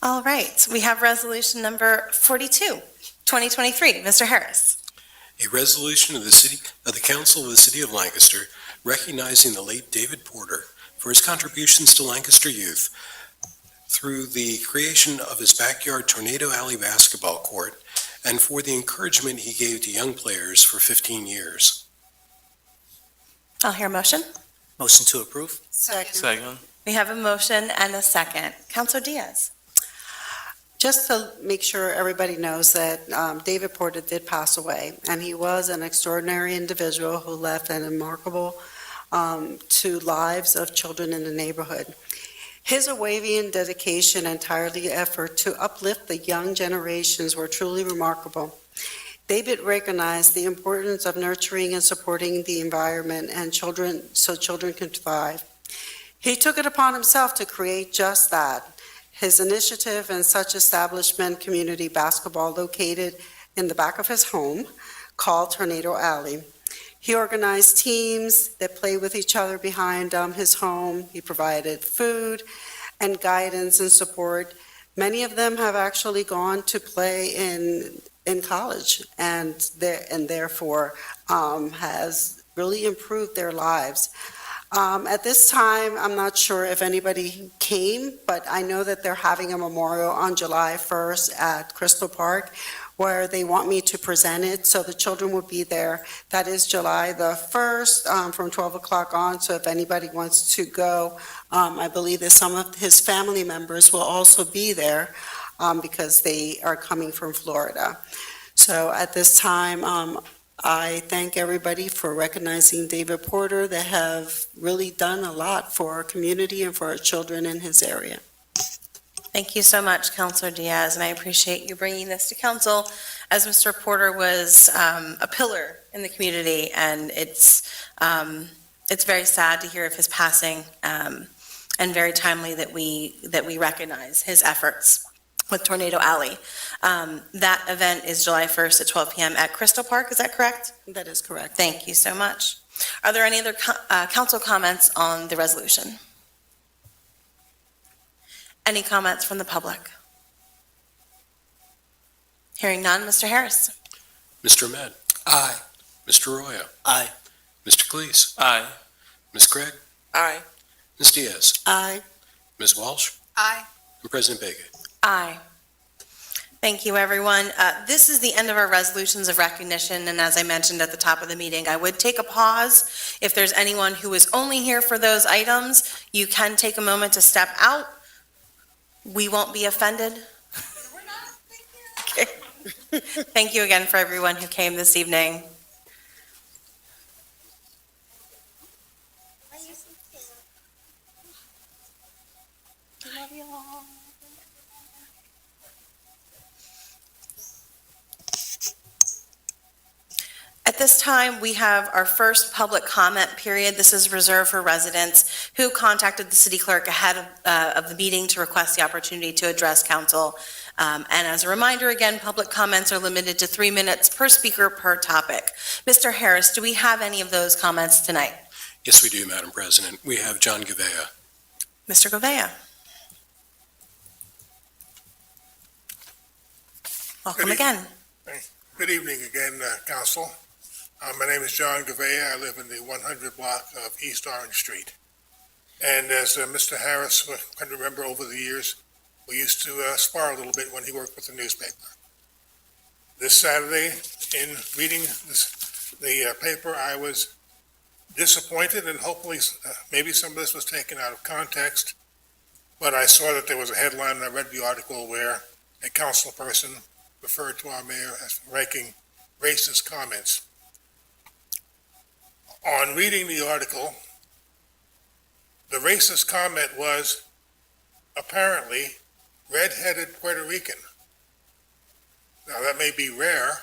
All right, we have resolution number 42, 2023. Mr. Harris. A resolution of the Council of the City of Lancaster recognizing the late David Porter for his contributions to Lancaster youth through the creation of his backyard Tornado Alley basketball court and for the encouragement he gave to young players for 15 years. I'll hear a motion. Motion to approve? Second. We have a motion and a second. Councilor Diaz. Just to make sure everybody knows that David Porter did pass away, and he was an extraordinary individual who left an remarkable to lives of children in the neighborhood. His unwavering dedication and tireless effort to uplift the young generations were truly remarkable. David recognized the importance of nurturing and supporting the environment and children so children can thrive. He took it upon himself to create just that. His initiative and such establishment community basketball located in the back of his home called Tornado Alley. He organized teams that play with each other behind his home. He provided food and guidance and support. Many of them have actually gone to play in college and therefore has really improved their lives. At this time, I'm not sure if anybody came, but I know that they're having a memorial on July 1st at Crystal Park where they want me to present it, so the children will be there. That is July the 1st from 12 o'clock on, so if anybody wants to go, I believe that some of his family members will also be there because they are coming from Florida. So at this time, I thank everybody for recognizing David Porter that have really done a lot for our community and for our children in his area. Thank you so much, Councilor Diaz, and I appreciate you bringing this to council, as Mr. Porter was a pillar in the community, and it's very sad to hear of his passing, and very timely that we recognize his efforts with Tornado Alley. That event is July 1st at 12 p.m. at Crystal Park, is that correct? That is correct. Thank you so much. Are there any other council comments on the resolution? Any comments from the public? Hearing none, Mr. Harris. Mr. Ahmed. Aye. Mr. Arroyo. Aye. Mr. Cleese. Aye. Ms. Craig. Aye. Ms. Diaz. Aye. Ms. Walsh. Aye. And President Bega. Aye. Thank you, everyone. This is the end of our resolutions of recognition, and as I mentioned at the top of the meeting, I would take a pause. If there's anyone who is only here for those items, you can take a moment to step out. We won't be offended. Okay. Thank you again for everyone who came this evening. At this time, we have our first public comment period. This is reserved for residents who contacted the city clerk ahead of the meeting to request the opportunity to address council. And as a reminder, again, public comments are limited to 3 minutes per speaker per topic. Mr. Harris, do we have any of those comments tonight? Yes, we do, Madam President. We have John Gavea. Mr. Gouveia. Welcome again. Good evening again, Council. My name is John Gavea. I live in the 100 block of East Orange Street. And as Mr. Harris can remember over the years, we used to spar a little bit when he worked with the newspaper. This Saturday, in reading the paper, I was disappointed, and hopefully maybe some of this was taken out of context, but I saw that there was a headline, and I read the article where a council person referred to our mayor as making racist comments. On reading the article, the racist comment was apparently red-headed Puerto Rican. Now, that may be rare,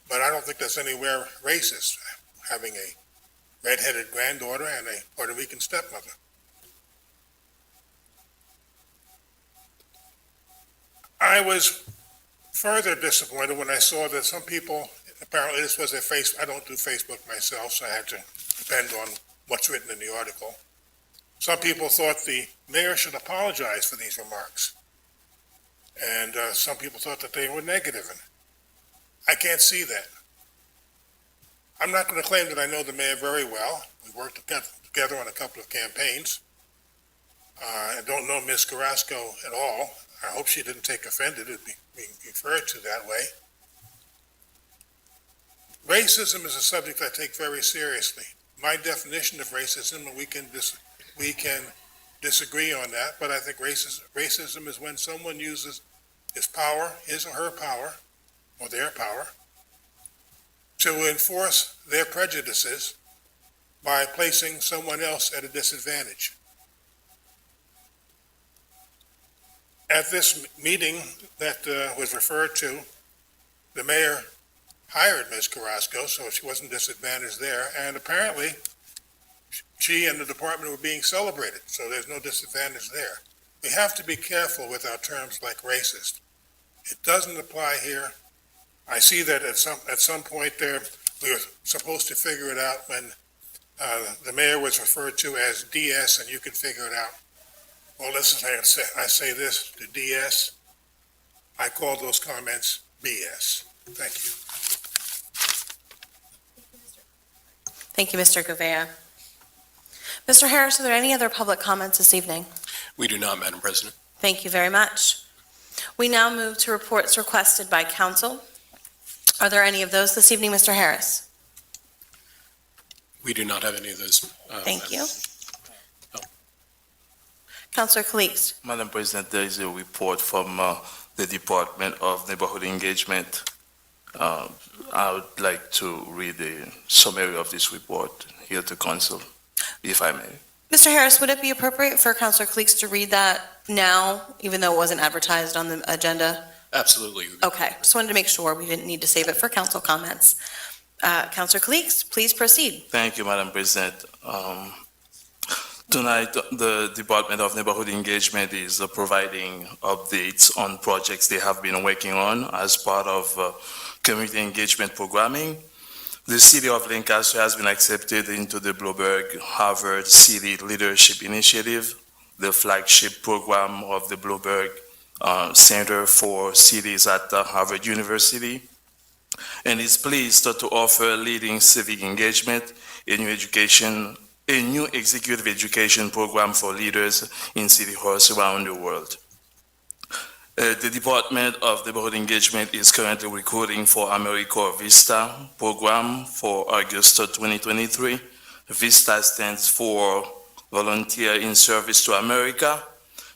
but I don't think that's anywhere racist, having a red-headed granddaughter and a Puerto Rican stepmother. I was further disappointed when I saw that some people, apparently this was I don't do Facebook myself, so I had to depend on what's written in the article. Some people thought the mayor should apologize for these remarks. And some people thought that they were negative. And I can't see that. I'm not going to claim that I know the mayor very well. We worked together on a couple of campaigns. I don't know Ms. Carrasco at all. I hope she didn't take offended at being referred to that way. Racism is a subject I take very seriously. My definition of racism, and we can disagree on that, but I think racism is when someone uses his power, his or her power, or their power, to enforce their prejudices by placing someone else at a disadvantage. At this meeting that was referred to, the mayor hired Ms. Carrasco, so she wasn't disadvantaged there, and apparently she and the department were being celebrated, so there's no disadvantage there. We have to be careful with our terms like racist. It doesn't apply here. I see that at some point there, we were supposed to figure it out when the mayor was referred to as DS, and you can figure it out. Well, listen, I say this to DS. I call those comments BS. Thank you. Thank you, Mr. Gouveia. Mr. Harris, are there any other public comments this evening? We do not, Madam President. Thank you very much. We now move to reports requested by council. Are there any of those this evening, Mr. Harris? We do not have any of those. Thank you. Councilor Calixte. Madam President, there is a report from the Department of Neighborhood Engagement. I would like to read a summary of this report here to council, if I may. Mr. Harris, would it be appropriate for Councilor Calixte to read that now, even though it wasn't advertised on the agenda? Absolutely. Okay, just wanted to make sure we didn't need to save it for council comments. Councilor Calixte, please proceed. Thank you, Madam President. Tonight, the Department of Neighborhood Engagement is providing updates on projects they have been working on as part of community engagement programming. The city of Lancaster has been accepted into the Bloomberg Harvard City Leadership Initiative, the flagship program of the Bloomberg Center for Cities at Harvard University, and is pleased to offer leading civic engagement, a new executive education program for leaders in city halls around the world. The Department of Neighborhood Engagement is currently recruiting for AmeriCorps Vista program for August 2023. VISTA stands for Volunteer in Service to America.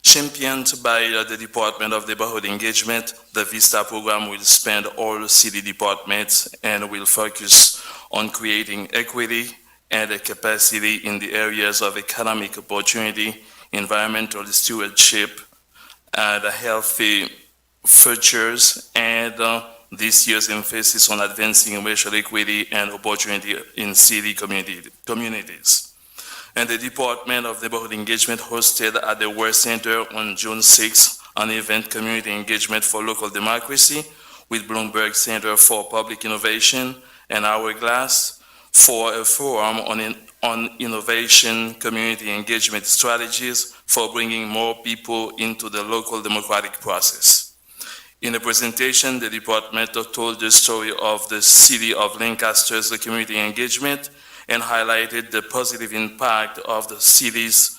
Championed by the Department of Neighborhood Engagement, the VISTA program will span all city departments and will focus on creating equity and capacity in the areas of economic opportunity, environmental stewardship, and healthy futures, and this year's emphasis on advancing racial equity and opportunity in city communities. And the Department of Neighborhood Engagement hosted at the World Center on June 6 an event, Community Engagement for Local Democracy, with Bloomberg Center for Public Innovation and Hourglass for a forum on innovation, community engagement strategies for bringing more people into the local democratic process. In the presentation, the department told the story of the city of Lancaster's community engagement and highlighted the positive impact of the city's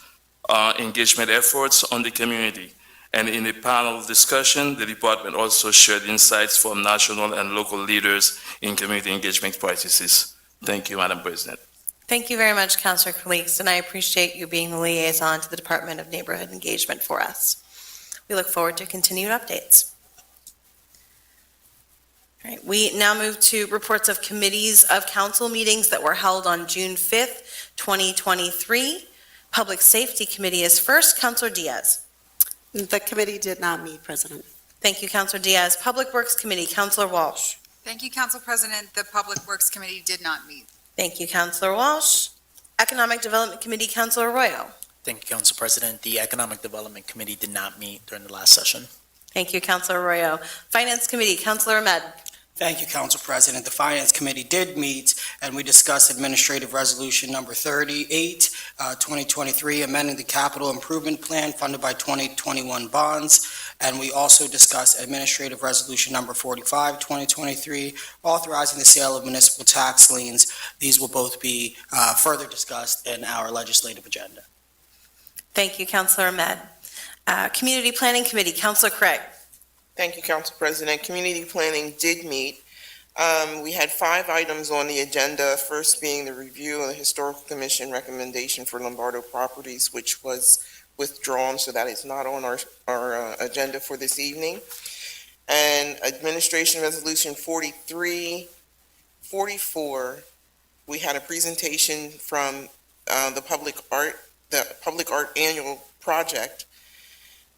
engagement efforts on the community. And in a panel discussion, the department also shared insights from national and local leaders in community engagement practices. Thank you, Madam President. Thank you very much, Councilor Calixte, and I appreciate you being the liaison to the Department of Neighborhood Engagement for us. We look forward to continued updates. All right, we now move to reports of committees of council meetings that were held on June 5th, 2023. Public Safety Committee is first. Councilor Diaz. The committee did not meet, President. Thank you, Councilor Diaz. Public Works Committee, Councilor Walsh. Thank you, Council President. The Public Works Committee did not meet. Thank you, Councilor Walsh. Economic Development Committee, Councilor Arroyo. Thank you, Council President. The Economic Development Committee did not meet during the last session. Thank you, Councilor Arroyo. Finance Committee, Councilor Ahmed. Thank you, Council President. The Finance Committee did meet, and we discussed Administrative Resolution Number 38, 2023, amending the capital improvement plan funded by 2021 bonds. And we also discussed Administrative Resolution Number 45, 2023, authorizing the sale of municipal tax liens. These will both be further discussed in our legislative agenda. Thank you, Councilor Ahmed. Community Planning Committee, Councilor Craig. Thank you, Council President. Community Planning did meet. We had 5 items on the agenda, first being the review of the Historical Commission recommendation for Lombardo Properties, which was withdrawn, so that is not on our agenda for this evening. And Administration Resolution 43, 44, we had a presentation from the Public Art Annual Project,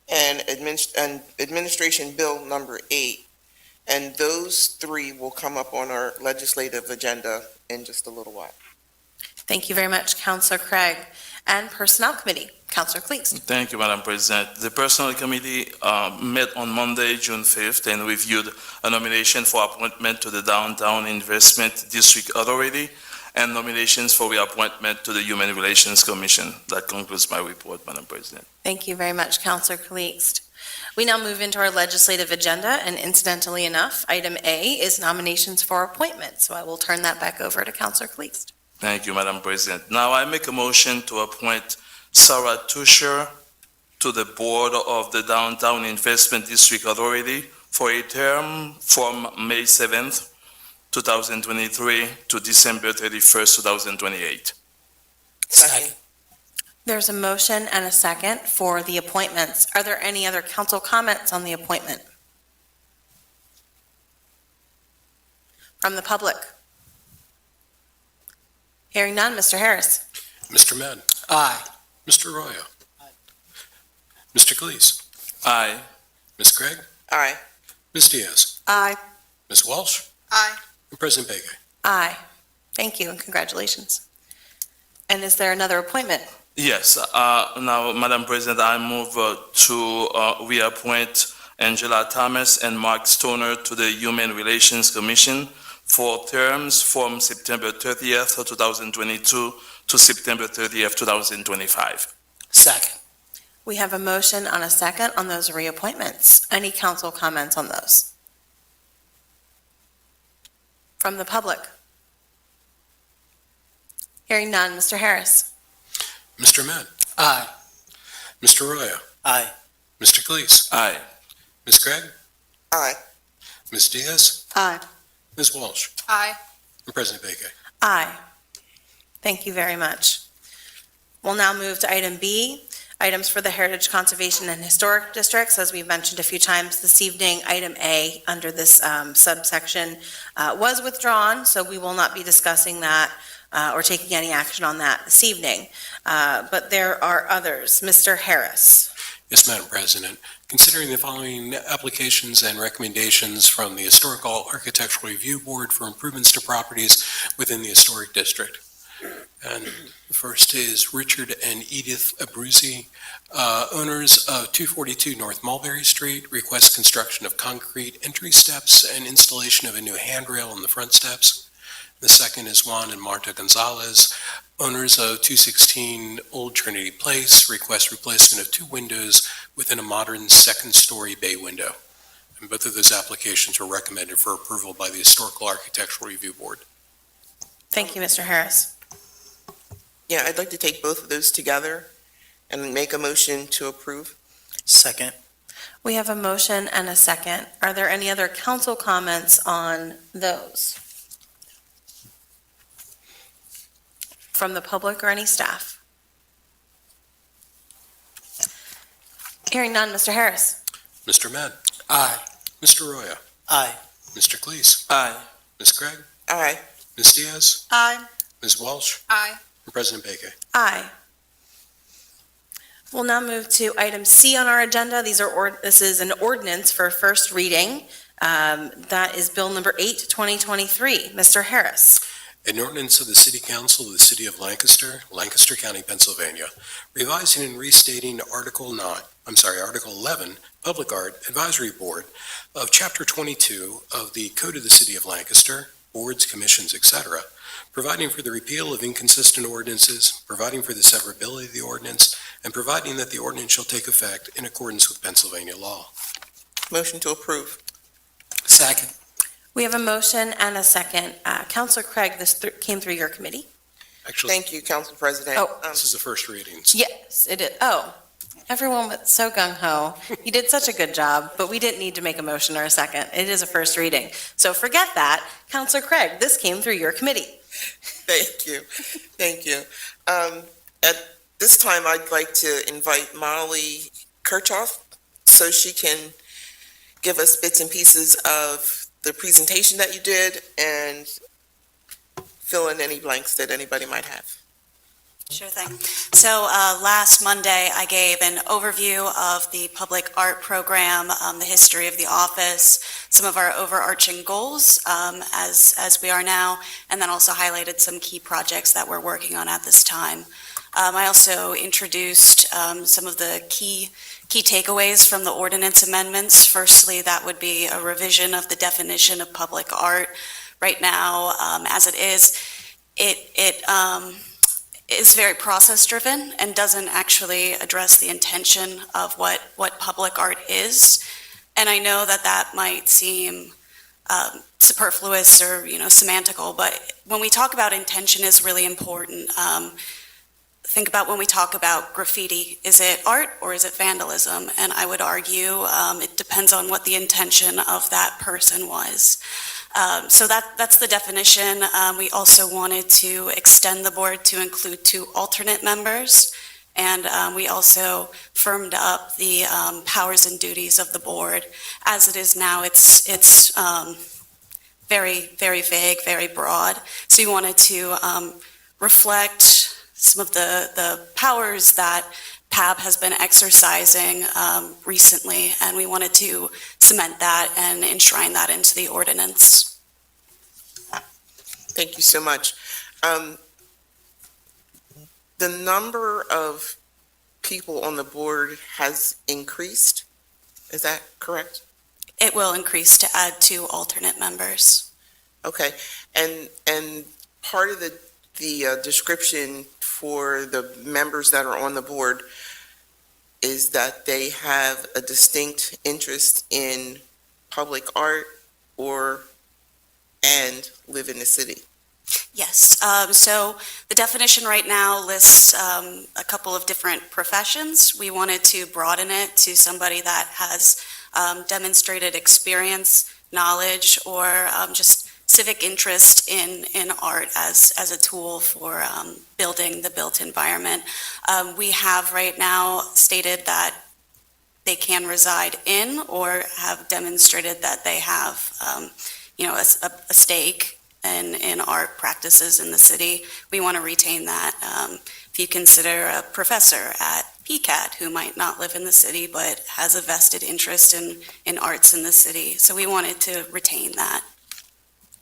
and Administration Bill Number 8. And those 3 will come up on our legislative agenda in just a little while. Thank you very much, Councilor Craig. And Personnel Committee, Councilor Calixte. Thank you, Madam President. The Personnel Committee met on Monday, June 5th, and reviewed a nomination for appointment to the Downtown Investment District Authority and nominations for reappointment to the Human Relations Commission. That concludes my report, Madam President. Thank you very much, Councilor Calixte. We now move into our legislative agenda, and incidentally enough, item A is nominations for appointment. So I will turn that back over to Councilor Calixte. Thank you, Madam President. Now I make a motion to appoint Sarah Tusher to the Board of the Downtown Investment District Authority for a term from May 7th, 2023 to December 31st, 2028. Second. There's a motion and a second for the appointments. Are there any other council comments on the appointment? From the public? Hearing none, Mr. Harris. Mr. Madden. Aye. Mr. Arroyo. Mr. Calixte. Aye. Ms. Craig. Aye. Ms. Diaz. Aye. Ms. Walsh. Aye. And President Bege. Aye. Thank you and congratulations. And is there another appointment? Yes. Now, Madam President, I move to reappoint Angela Thomas and Mark Stoner to the Human Relations Commission for terms from September 30th, 2022 to September 30th, 2025. Second. We have a motion and a second on those reappointments. Any council comments on those? From the public? Hearing none. Mr. Harris? Mr. Ahmed, Aye. Mr. Arroyo, Aye. Mr. Cleese, Aye. Ms. Craig, Aye. Ms. Diaz, Aye. Ms. Walsh, Aye. and President Beke. Aye. Thank you very much. We'll now move to item B, items for the Heritage Conservation and Historic Districts. As we've mentioned a few times this evening, item A under this subsection was withdrawn, so we will not be discussing that or taking any action on that this evening. But there are others. Mr. Harris. Yes, Madam President. Considering the following applications and recommendations from the Historical Architectural Review Board for improvements to properties within the Historic District. And the first is Richard and Edith Abruzzi, owners of 242 North Mulberry Street, request construction of concrete entry steps and installation of a new handrail on the front steps. The second is Juan and Marta Gonzalez, owners of 216 Old Trinity Place, request replacement of two windows within a modern second-story bay window. And both of those applications are recommended for approval by the Historical Architectural Review Board. Thank you, Mr. Harris. Yeah, I'd like to take both of those together and make a motion to approve. Second. We have a motion and a second. Are there any other council comments on those? From the public or any staff? Hearing none, Mr. Harris. Mr. Ahmed, Aye. Mr. Arroyo, Aye. Mr. Cleese, Aye. Ms. Craig, Aye. Ms. Diaz, Aye. Ms. Walsh, Aye. and President Beke. Aye. We'll now move to item C on our agenda. This is an ordinance for first reading. That is Bill number 8, 2023. Mr. Harris. An ordinance of the City Council of the City of Lancaster, Lancaster County, Pennsylvania, revising and restating Article 11, Public Art Advisory Board of Chapter 22 of the Code of the City of Lancaster, boards, commissions, etc., providing for the repeal of inconsistent ordinances, providing for the severability of the ordinance, and providing that the ordinance shall take effect in accordance with Pennsylvania law. Motion to approve. Second. We have a motion and a second. Councilor Craig, this came through your committee? Actually, Thank you, Council President. Oh. this is the first reading. So Yes, it is. Oh, everyone was so gung-ho. You did such a good job, but we didn't need to make a motion or a second. It is a first reading. So forget that. Councilor Craig, this came through your committee. Thank you. Thank you. At this time, I'd like to invite Molly Kirchhoff so she can give us bits and pieces of the presentation that you did and fill in any blanks that anybody might have. Sure thing. So last Monday, I gave an overview of the public art program, the history of the office, some of our overarching goals as we are now, and then also highlighted some key projects that we're working on at this time. I also introduced some of the key takeaways from the ordinance amendments. Firstly, that would be a revision of the definition of public art. Right now, as it is very process-driven and doesn't actually address the intention of what public art is. And I know that might seem superfluous or, semantical, but when we talk about intention is really important. Think about when we talk about graffiti. Is it art or is it vandalism? And I would argue it depends on what the intention of that person was. So that's the definition. We also wanted to extend the board to include 2 alternate members. And we also firmed up the powers and duties of the board. As it is now, it's very, very vague, very broad. So we wanted to reflect some of the powers that PAB has been exercising recently, and we wanted to cement that and enshrine that into the ordinance. Thank you so much. The number of people on the board has increased. Is that correct? It will increase to add 2 alternate members. Okay, and part of the description for the members that are on the board is that they have a distinct interest in public art and live in the city. Yes, so the definition right now lists a couple of different professions. We wanted to broaden it to somebody that has demonstrated experience, knowledge, or just civic interest in art as a tool for building the built environment. We have right now stated that they can reside in or have demonstrated that they have, a stake in art practices in the city. We want to retain that. If you consider a professor at PCAD who might not live in the city but has a vested interest in arts in the city. So we wanted to retain that.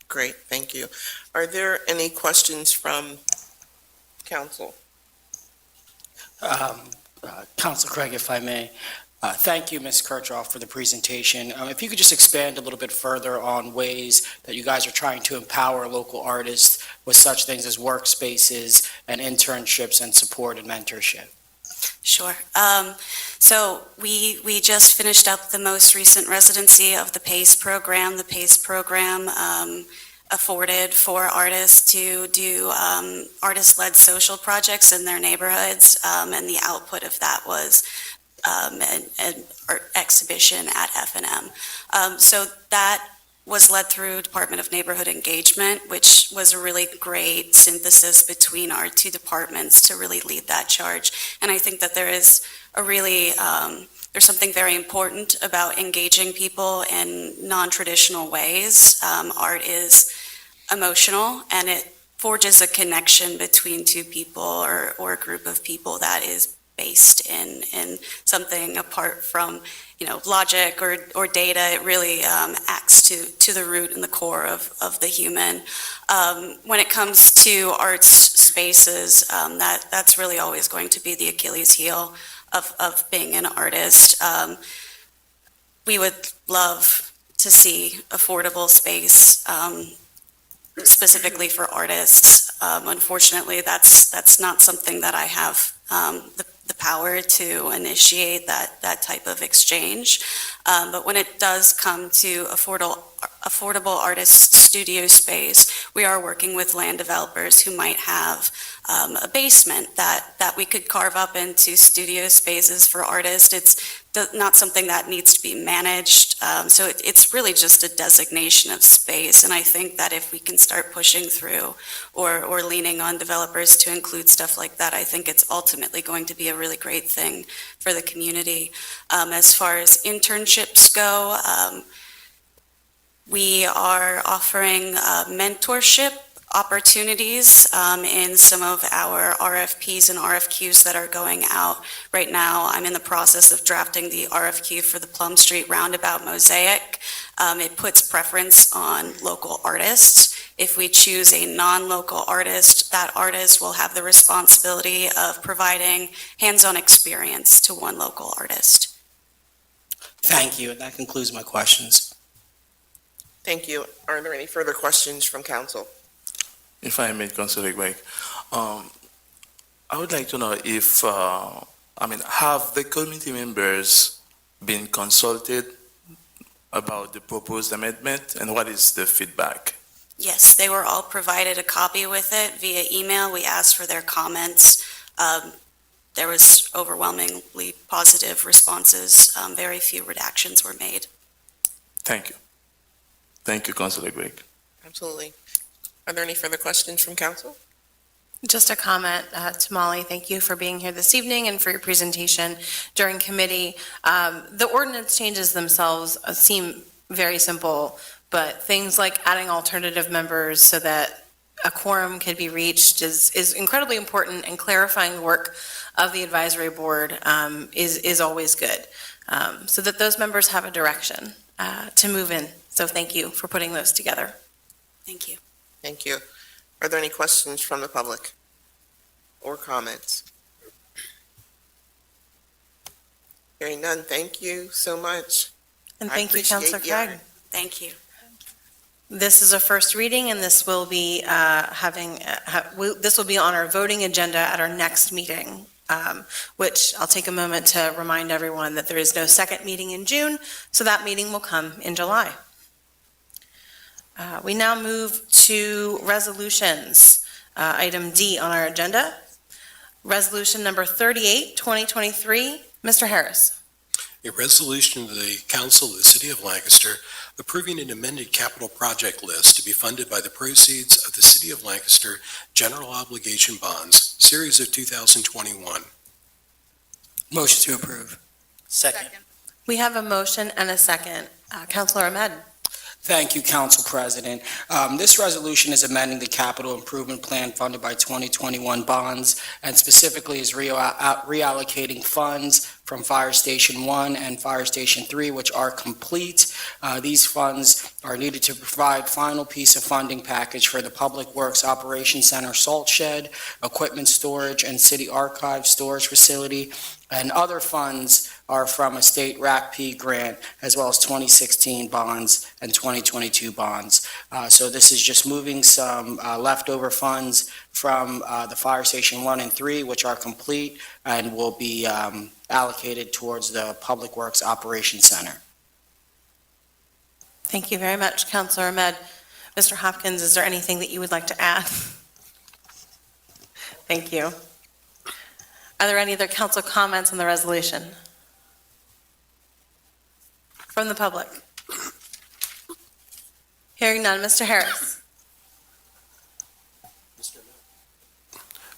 Great, thank you. Are there any questions from council? Council Craig, if I may. Thank you, Ms. Kirchhoff, for the presentation. If you could just expand a little bit further on ways that you guys are trying to empower local artists with such things as workspaces and internships and support and mentorship. Sure. So we just finished up the most recent residency of the PACE program. The PACE program afforded for artists to do artist-led social projects in their neighborhoods, and the output of that was an art exhibition at F&M. So that was led through Department of Neighborhood Engagement, which was a really great synthesis between our two departments to really lead that charge. And I think that there is a really, there's something very important about engaging people in non-traditional ways. Art is emotional, and it forges a connection between two people or a group of people that is based in something apart from, logic or data. It really acts to the root and the core of the human. When it comes to arts spaces, that's really always going to be the Achilles heel of being an artist. We would love to see affordable space specifically for artists. Unfortunately, that's not something that I have the power to initiate that type of exchange. But when it does come to affordable artist studio space, we are working with land developers who might have a basement that we could carve up into studio spaces for artists. It's not something that needs to be managed. So it's really just a designation of space. And I think that if we can start pushing through or leaning on developers to include stuff like that, I think it's ultimately going to be a really great thing for the community. As far as internships go, we are offering mentorship opportunities in some of our RFPs and RFQs that are going out right now. I'm in the process of drafting the RFQ for the Plum Street Roundabout Mosaic. It puts preference on local artists. If we choose a non-local artist, that artist will have the responsibility of providing hands-on experience to one local artist. Thank you. That concludes my questions. Thank you. Are there any further questions from council? If I may, Councilor Gregg, I would like to know if, have the committee members been consulted about the proposed amendment, and what is the feedback? Yes, they were all provided a copy with it via email. We asked for their comments. There was overwhelmingly positive responses. Very few redactions were made. Thank you. Thank you, Councilor Gregg. Absolutely. Are there any further questions from council? Just a comment to Molly. Thank you for being here this evening and for your presentation during committee. The ordinance changes themselves seem very simple, but things like adding alternative members so that a quorum can be reached is incredibly important, and clarifying the work of the advisory board is always good, so that those members have a direction to move in. So thank you for putting those together. Thank you. Thank you. Are there any questions from the public or comments? Hearing none, thank you so much. And I thank you, appreciate Councilor your- Craig. Thank you. This is a first reading, and this will be this will be on our voting agenda at our next meeting, which I'll take a moment to remind everyone that there is no second meeting in June, so that meeting will come in July. We now move to resolutions. Item D on our agenda, Resolution number 38, 2023. Mr. Harris. A resolution of the Council of the City of Lancaster approving an amended capital project list to be funded by the proceeds of the City of Lancaster General Obligation Bonds, Series of 2021. Motion to approve. Second. We have a motion and a second. Councilor Ahmed. Thank you, Council President. This resolution is amending the capital improvement plan funded by 2021 bonds, and specifically is reallocating funds from Fire Station 1 and Fire Station 3, which are complete. These funds are needed to provide final piece of funding package for the Public Works Operations Center salt shed, equipment storage, and city archive storage facility. And other funds are from a state RACP grant, as well as 2016 bonds and 2022 bonds. So this is just moving some leftover funds from the Fire Station 1 and 3, which are complete, and will be allocated towards the Public Works Operations Center. Thank you very much, Councilor Ahmed. Mr. Hopkins, is there anything that you would like to add? Thank you. Are there any other council comments on the resolution? From the public? Hearing none, Mr. Harris.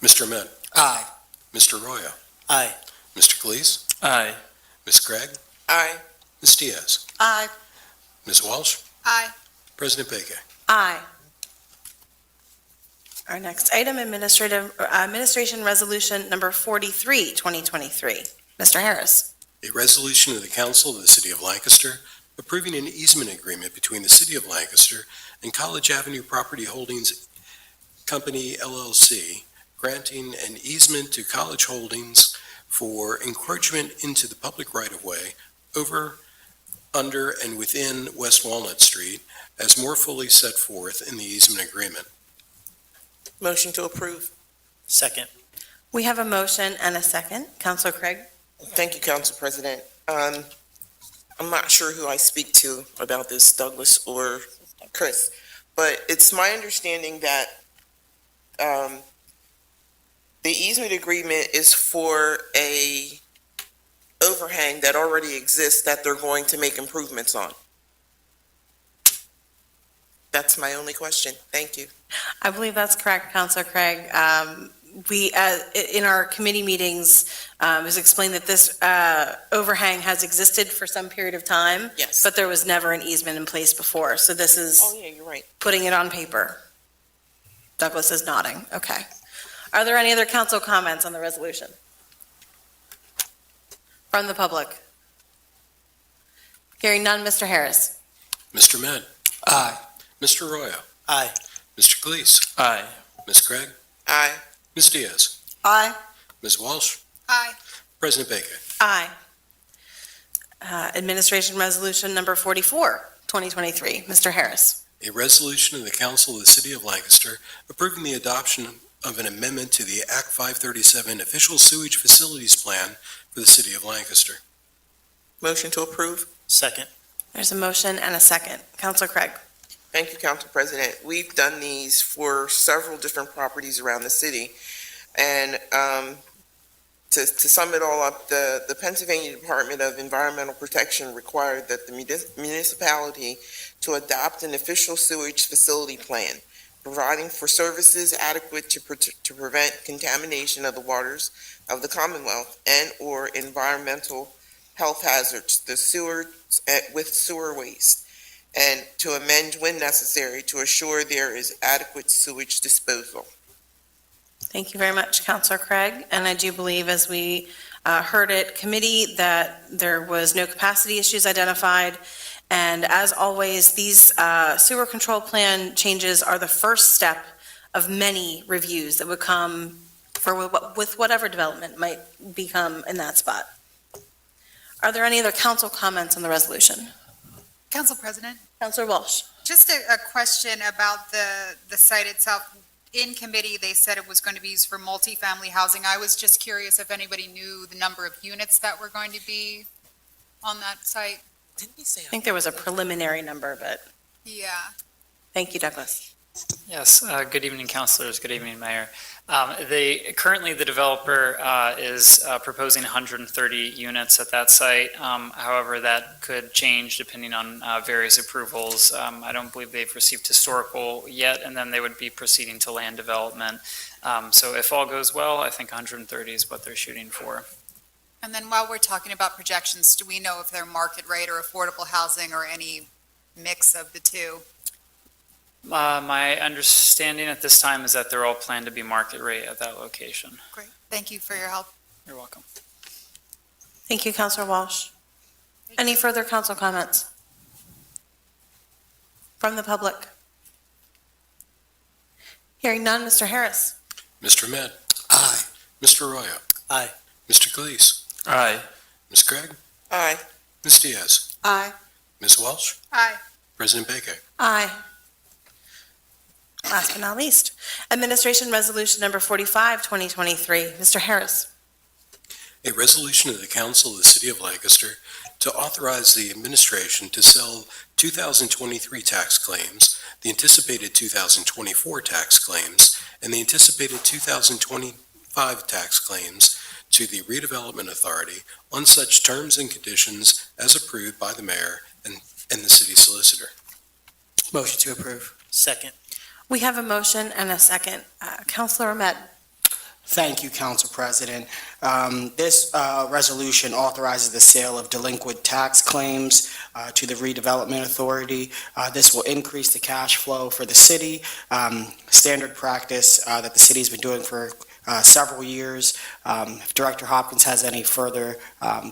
Mr. Ahmed. Aye. Mr. Roya. Aye. Mr. Cleese. Aye. Ms. Gregg. Aye. Ms. Diaz. Aye. Ms. Walsh. Aye. President Bacon. Aye. Our next item, Administration Resolution number 43, 2023. Mr. Harris. A resolution of the Council of the City of Lancaster approving an easement agreement between the City of Lancaster and College Avenue Property Holdings Company, LLC, granting an easement to College Holdings for encroachment into the public right-of-way over, under, and within West Walnut Street as more fully set forth in the easement agreement. Motion to approve. Second. We have a motion and a second. Councilor Craig. Thank you, Council President. I'm not sure who I speak to about this, Douglas or Chris, but it's my understanding that the easement agreement is for a overhang that already exists that they're going to make improvements on. That's my only question. Thank you. I believe that's correct, Councilor Craig. We, in our committee meetings, it was explained that this overhang has existed for some period of time. Yes. But there was never an easement in place before, so this is Oh, yeah, you're right. putting it on paper. Douglas is nodding. Okay. Are there any other council comments on the resolution? From the public? Hearing none, Mr. Harris. Mr. Ahmed. Aye. Mr. Roya. Aye. Mr. Cleese. Aye. Ms. Gregg. Aye. Ms. Diaz. Aye. Ms. Walsh. Aye. President Bacon. Aye. Administration Resolution number 44, 2023. Mr. Harris. A resolution of the Council of the City of Lancaster approving the adoption of an amendment to the Act 537 Official Sewage Facilities Plan for the City of Lancaster. Motion to approve. Second. There's a motion and a second. Councilor Craig. Thank you, Council President. We've done these for several different properties around the city. And to sum it all up, the Pennsylvania Department of Environmental Protection required that the municipality to adopt an official sewage facility plan, providing for services adequate to prevent contamination of the waters of the Commonwealth and/or environmental health hazards, the sewer with sewer waste, and to amend when necessary to assure there is adequate sewage disposal. Thank you very much, Councilor Craig. And I do believe, as we heard at committee, that there was no capacity issues identified. And as always, these sewer control plan changes are the first step of many reviews that would come with whatever development might become in that spot. Are there any other council comments on the resolution? Council President, Councilor Walsh. Just a question about the site itself. In committee, they said it was going to be used for multifamily housing. I was just curious if anybody knew the number of units that were going to be on that site. I think there was a preliminary number, but Yeah. thank you, Douglas. Yes, good evening, councilors. Good evening, Mayor. Currently, the developer is proposing 130 units at that site. However, that could change depending on various approvals. I don't believe they've received historical yet, and then they would be proceeding to land development. So if all goes well, I think 130 is what they're shooting for. And then while we're talking about projections, do we know if they're market rate or affordable housing or any mix of the two? My understanding at this time is that they're all planned to be market rate at that location. Great. Thank you for your help. You're welcome. Thank you, Councilor Walsh. Any further council comments? From the public? Hearing none, Mr. Harris. Mr. Ahmed. Aye. Mr. Arroyo. Aye. Mr. Calise. Aye. Ms. Craig. Aye. Ms. Diaz. Aye. Ms. Walsh. Aye. President Baker. Aye. Last but not least, Administration Resolution Number 45, 2023. Mr. Harris. A resolution of the Council of the City of Lancaster to authorize the administration to sell 2023 tax claims, the anticipated 2024 tax claims, and the anticipated 2025 tax claims to the Redevelopment Authority on such terms and conditions as approved by the mayor and the city solicitor. Motion to approve. Second. We have a motion and a second. Councilor Ahmed. Thank you, Council President. This resolution authorizes the sale of delinquent tax claims to the Redevelopment Authority. This will increase the cash flow for the city. Standard practice that the city's been doing for several years. If Director Hopkins has any further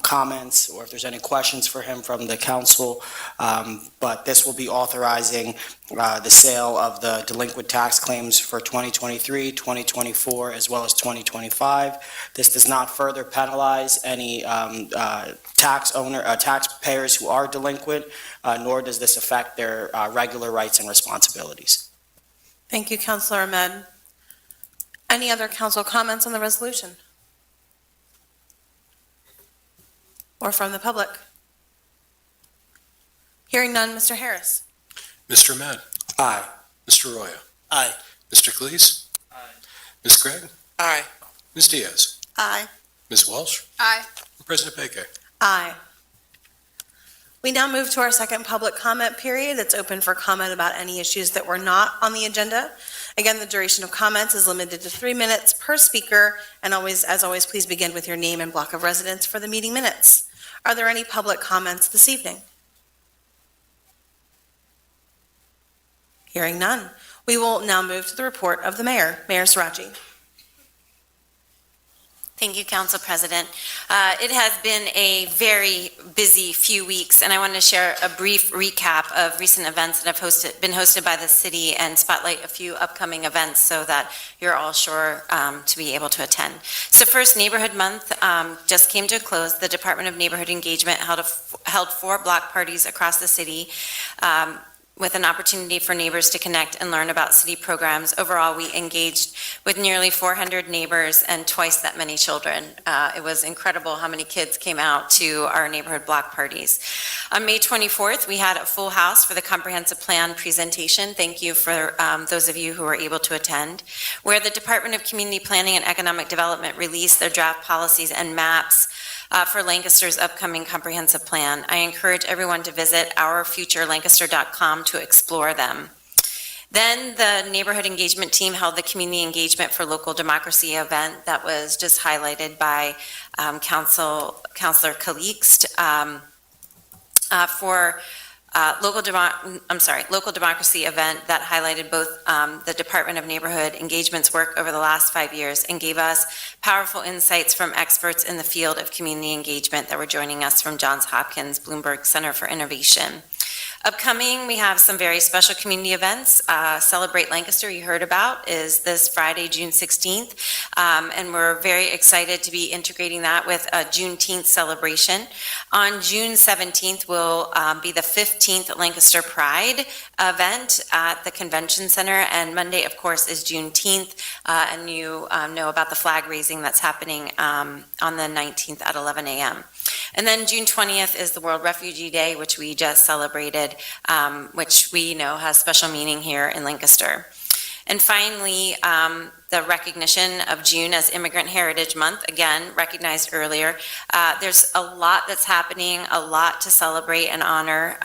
comments or if there's any questions for him from the council, but this will be authorizing the sale of the delinquent tax claims for 2023, 2024, as well as 2025. This does not further penalize any taxpayers who are delinquent, nor does this affect their regular rights and responsibilities. Thank you, Councilor Ahmed. Any other council comments on the resolution? Or from the public? Hearing none, Mr. Harris. Mr. Ahmed. Aye. Mr. Arroyo. Aye. Mr. Calise. Aye. Ms. Craig. Aye. Ms. Diaz. Aye. Ms. Walsh. Aye. President Baker. Aye. We now move to our second public comment period. It's open for comment about any issues that were not on the agenda. Again, the duration of comments is limited to 3 minutes per speaker, and as always, please begin with your name and block of residence for the meeting minutes. Are there any public comments this evening? Hearing none. We will now move to the report of the mayor. Mayor Sirachi. Thank you, Council President. It has been a very busy few weeks, and I wanted to share a brief recap of recent events that have been hosted by the city and spotlight a few upcoming events so that you're all sure to be able to attend. So first, Neighborhood Month just came to a close. The Department of Neighborhood Engagement held 4 block parties across the city with an opportunity for neighbors to connect and learn about city programs. Overall, we engaged with nearly 400 neighbors and twice that many children. It was incredible how many kids came out to our neighborhood block parties. On May 24th, we had a full house for the comprehensive plan presentation. Thank you for those of you who were able to attend, where the Department of Community Planning and Economic Development released their draft policies and maps for Lancaster's upcoming comprehensive plan. I encourage everyone to visit ourfuturelancaster.com to explore them. Then the neighborhood engagement team held the community engagement for local democracy event that was just highlighted by Councilor Calixte for local democracy event that highlighted both the Department of Neighborhood Engagement's work over the last 5 years and gave us powerful insights from experts in the field of community engagement that were joining us from Johns Hopkins Bloomberg Center for Innovation. Upcoming, we have some very special community events. Celebrate Lancaster, you heard about, is this Friday, June 16th. And we're very excited to be integrating that with a Juneteenth celebration. On June 17th will be the 15th Lancaster Pride event at the Convention Center. And Monday, of course, is Juneteenth. And you know about the flag raising that's happening on the 19th at 11 a.m. And then June 20th is the World Refugee Day, which we just celebrated, which we know has special meaning here in Lancaster. And finally, the recognition of June as Immigrant Heritage Month, again, recognized earlier. There's a lot that's happening, a lot to celebrate and honor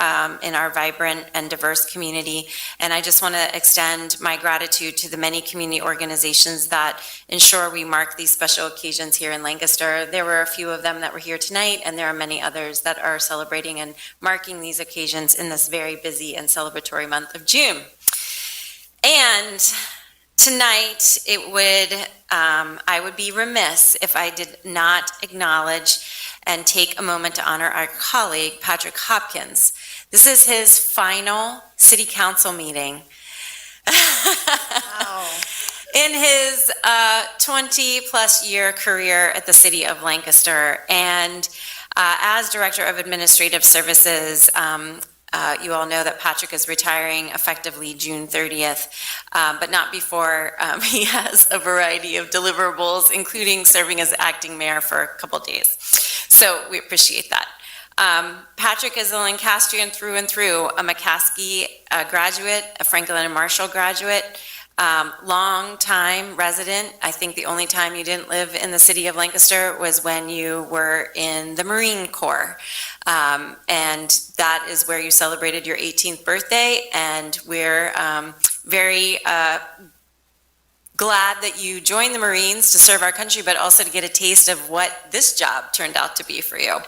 in our vibrant and diverse community. And I just want to extend my gratitude to the many community organizations that ensure we mark these special occasions here in Lancaster. There were a few of them that were here tonight, and there are many others that are celebrating and marking these occasions in this very busy and celebratory month of June. And tonight, I would be remiss if I did not acknowledge and take a moment to honor our colleague, Patrick Hopkins. This is his final city council meeting. Wow. In his 20-plus year career at the city of Lancaster. And as Director of Administrative Services, you all know that Patrick is retiring effectively June 30th, but not before he has a variety of deliverables, including serving as acting mayor for a couple days. So we appreciate that. Patrick is a Lancastrian through and through, a McCaskey graduate, a Franklin and Marshall graduate, long-time resident. I think the only time you didn't live in the city of Lancaster was when you were in the Marine Corps. And that is where you celebrated your 18th birthday, and we're very glad that you joined the Marines to serve our country, but also to get a taste of what this job turned out to be for you.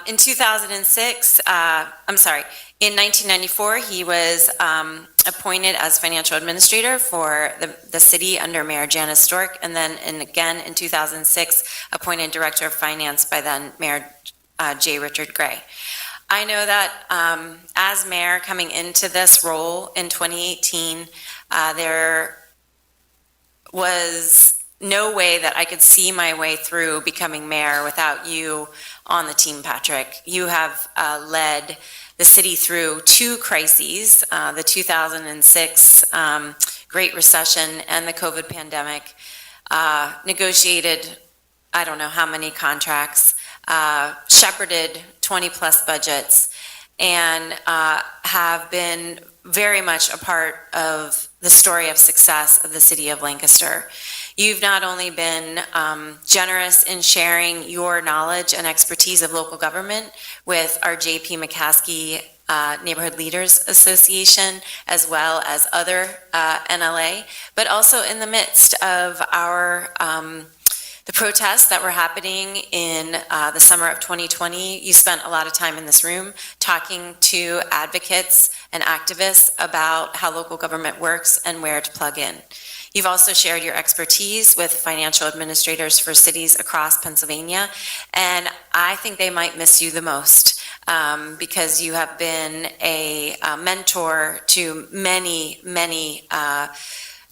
In 2006, in 1994, he was appointed as financial administrator for the city under Mayor Janice Stork, and then again in 2006, appointed director of finance by then Mayor J. Richard Gray. I know that as mayor coming into this role in 2018, there was no way that I could see my way through becoming mayor without you on the team, Patrick. You have led the city through two crises, the 2006 Great Recession and the COVID pandemic, negotiated I don't know how many contracts, shepherded 20-plus budgets, and have been very much a part of the story of success of the city of Lancaster. You've not only been generous in sharing your knowledge and expertise of local government with our J.P. McCaskey Neighborhood Leaders Association, as well as other NLA, but also in the midst of our the protests that were happening in the summer of 2020, you spent a lot of time in this room talking to advocates and activists about how local government works and where to plug in. You've also shared your expertise with financial administrators for cities across Pennsylvania, and I think they might miss you the most because you have been a mentor to many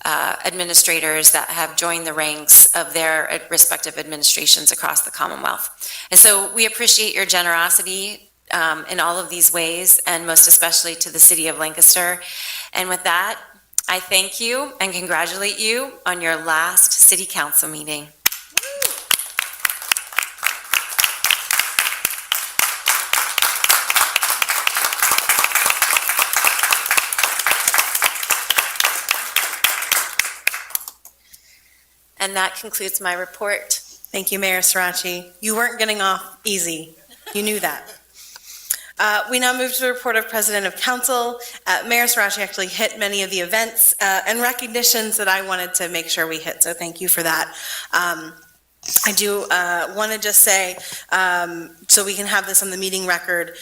administrators that have joined the ranks of their respective administrations across the Commonwealth. And so we appreciate your generosity in all of these ways, and most especially to the city of Lancaster. And with that, I thank you and congratulate you on your last city council meeting. And that concludes my report. Thank you, Mayor Sirachi. You weren't getting off easy. You knew that. We now move to the report of President of Council. Mayor Sirachi actually hit many of the events and recognitions that I wanted to make sure we hit, so thank you for that. I do want to just say, so we can have this on the meeting record,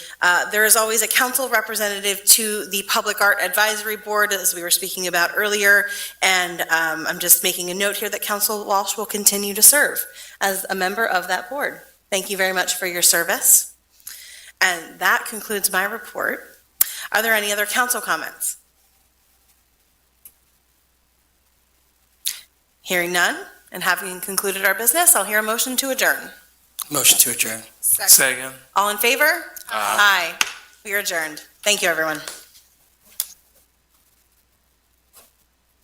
there is always a council representative to the Public Art Advisory Board, as we were speaking about earlier, and I'm just making a note here that Council Walsh will continue to serve as a member of that board. Thank you very much for your service. And that concludes my report. Are there any other council comments? Hearing none, and having concluded our business, I'll hear a motion to adjourn. Motion to adjourn. Second. All in favor? Aye. We are adjourned. Thank you, everyone.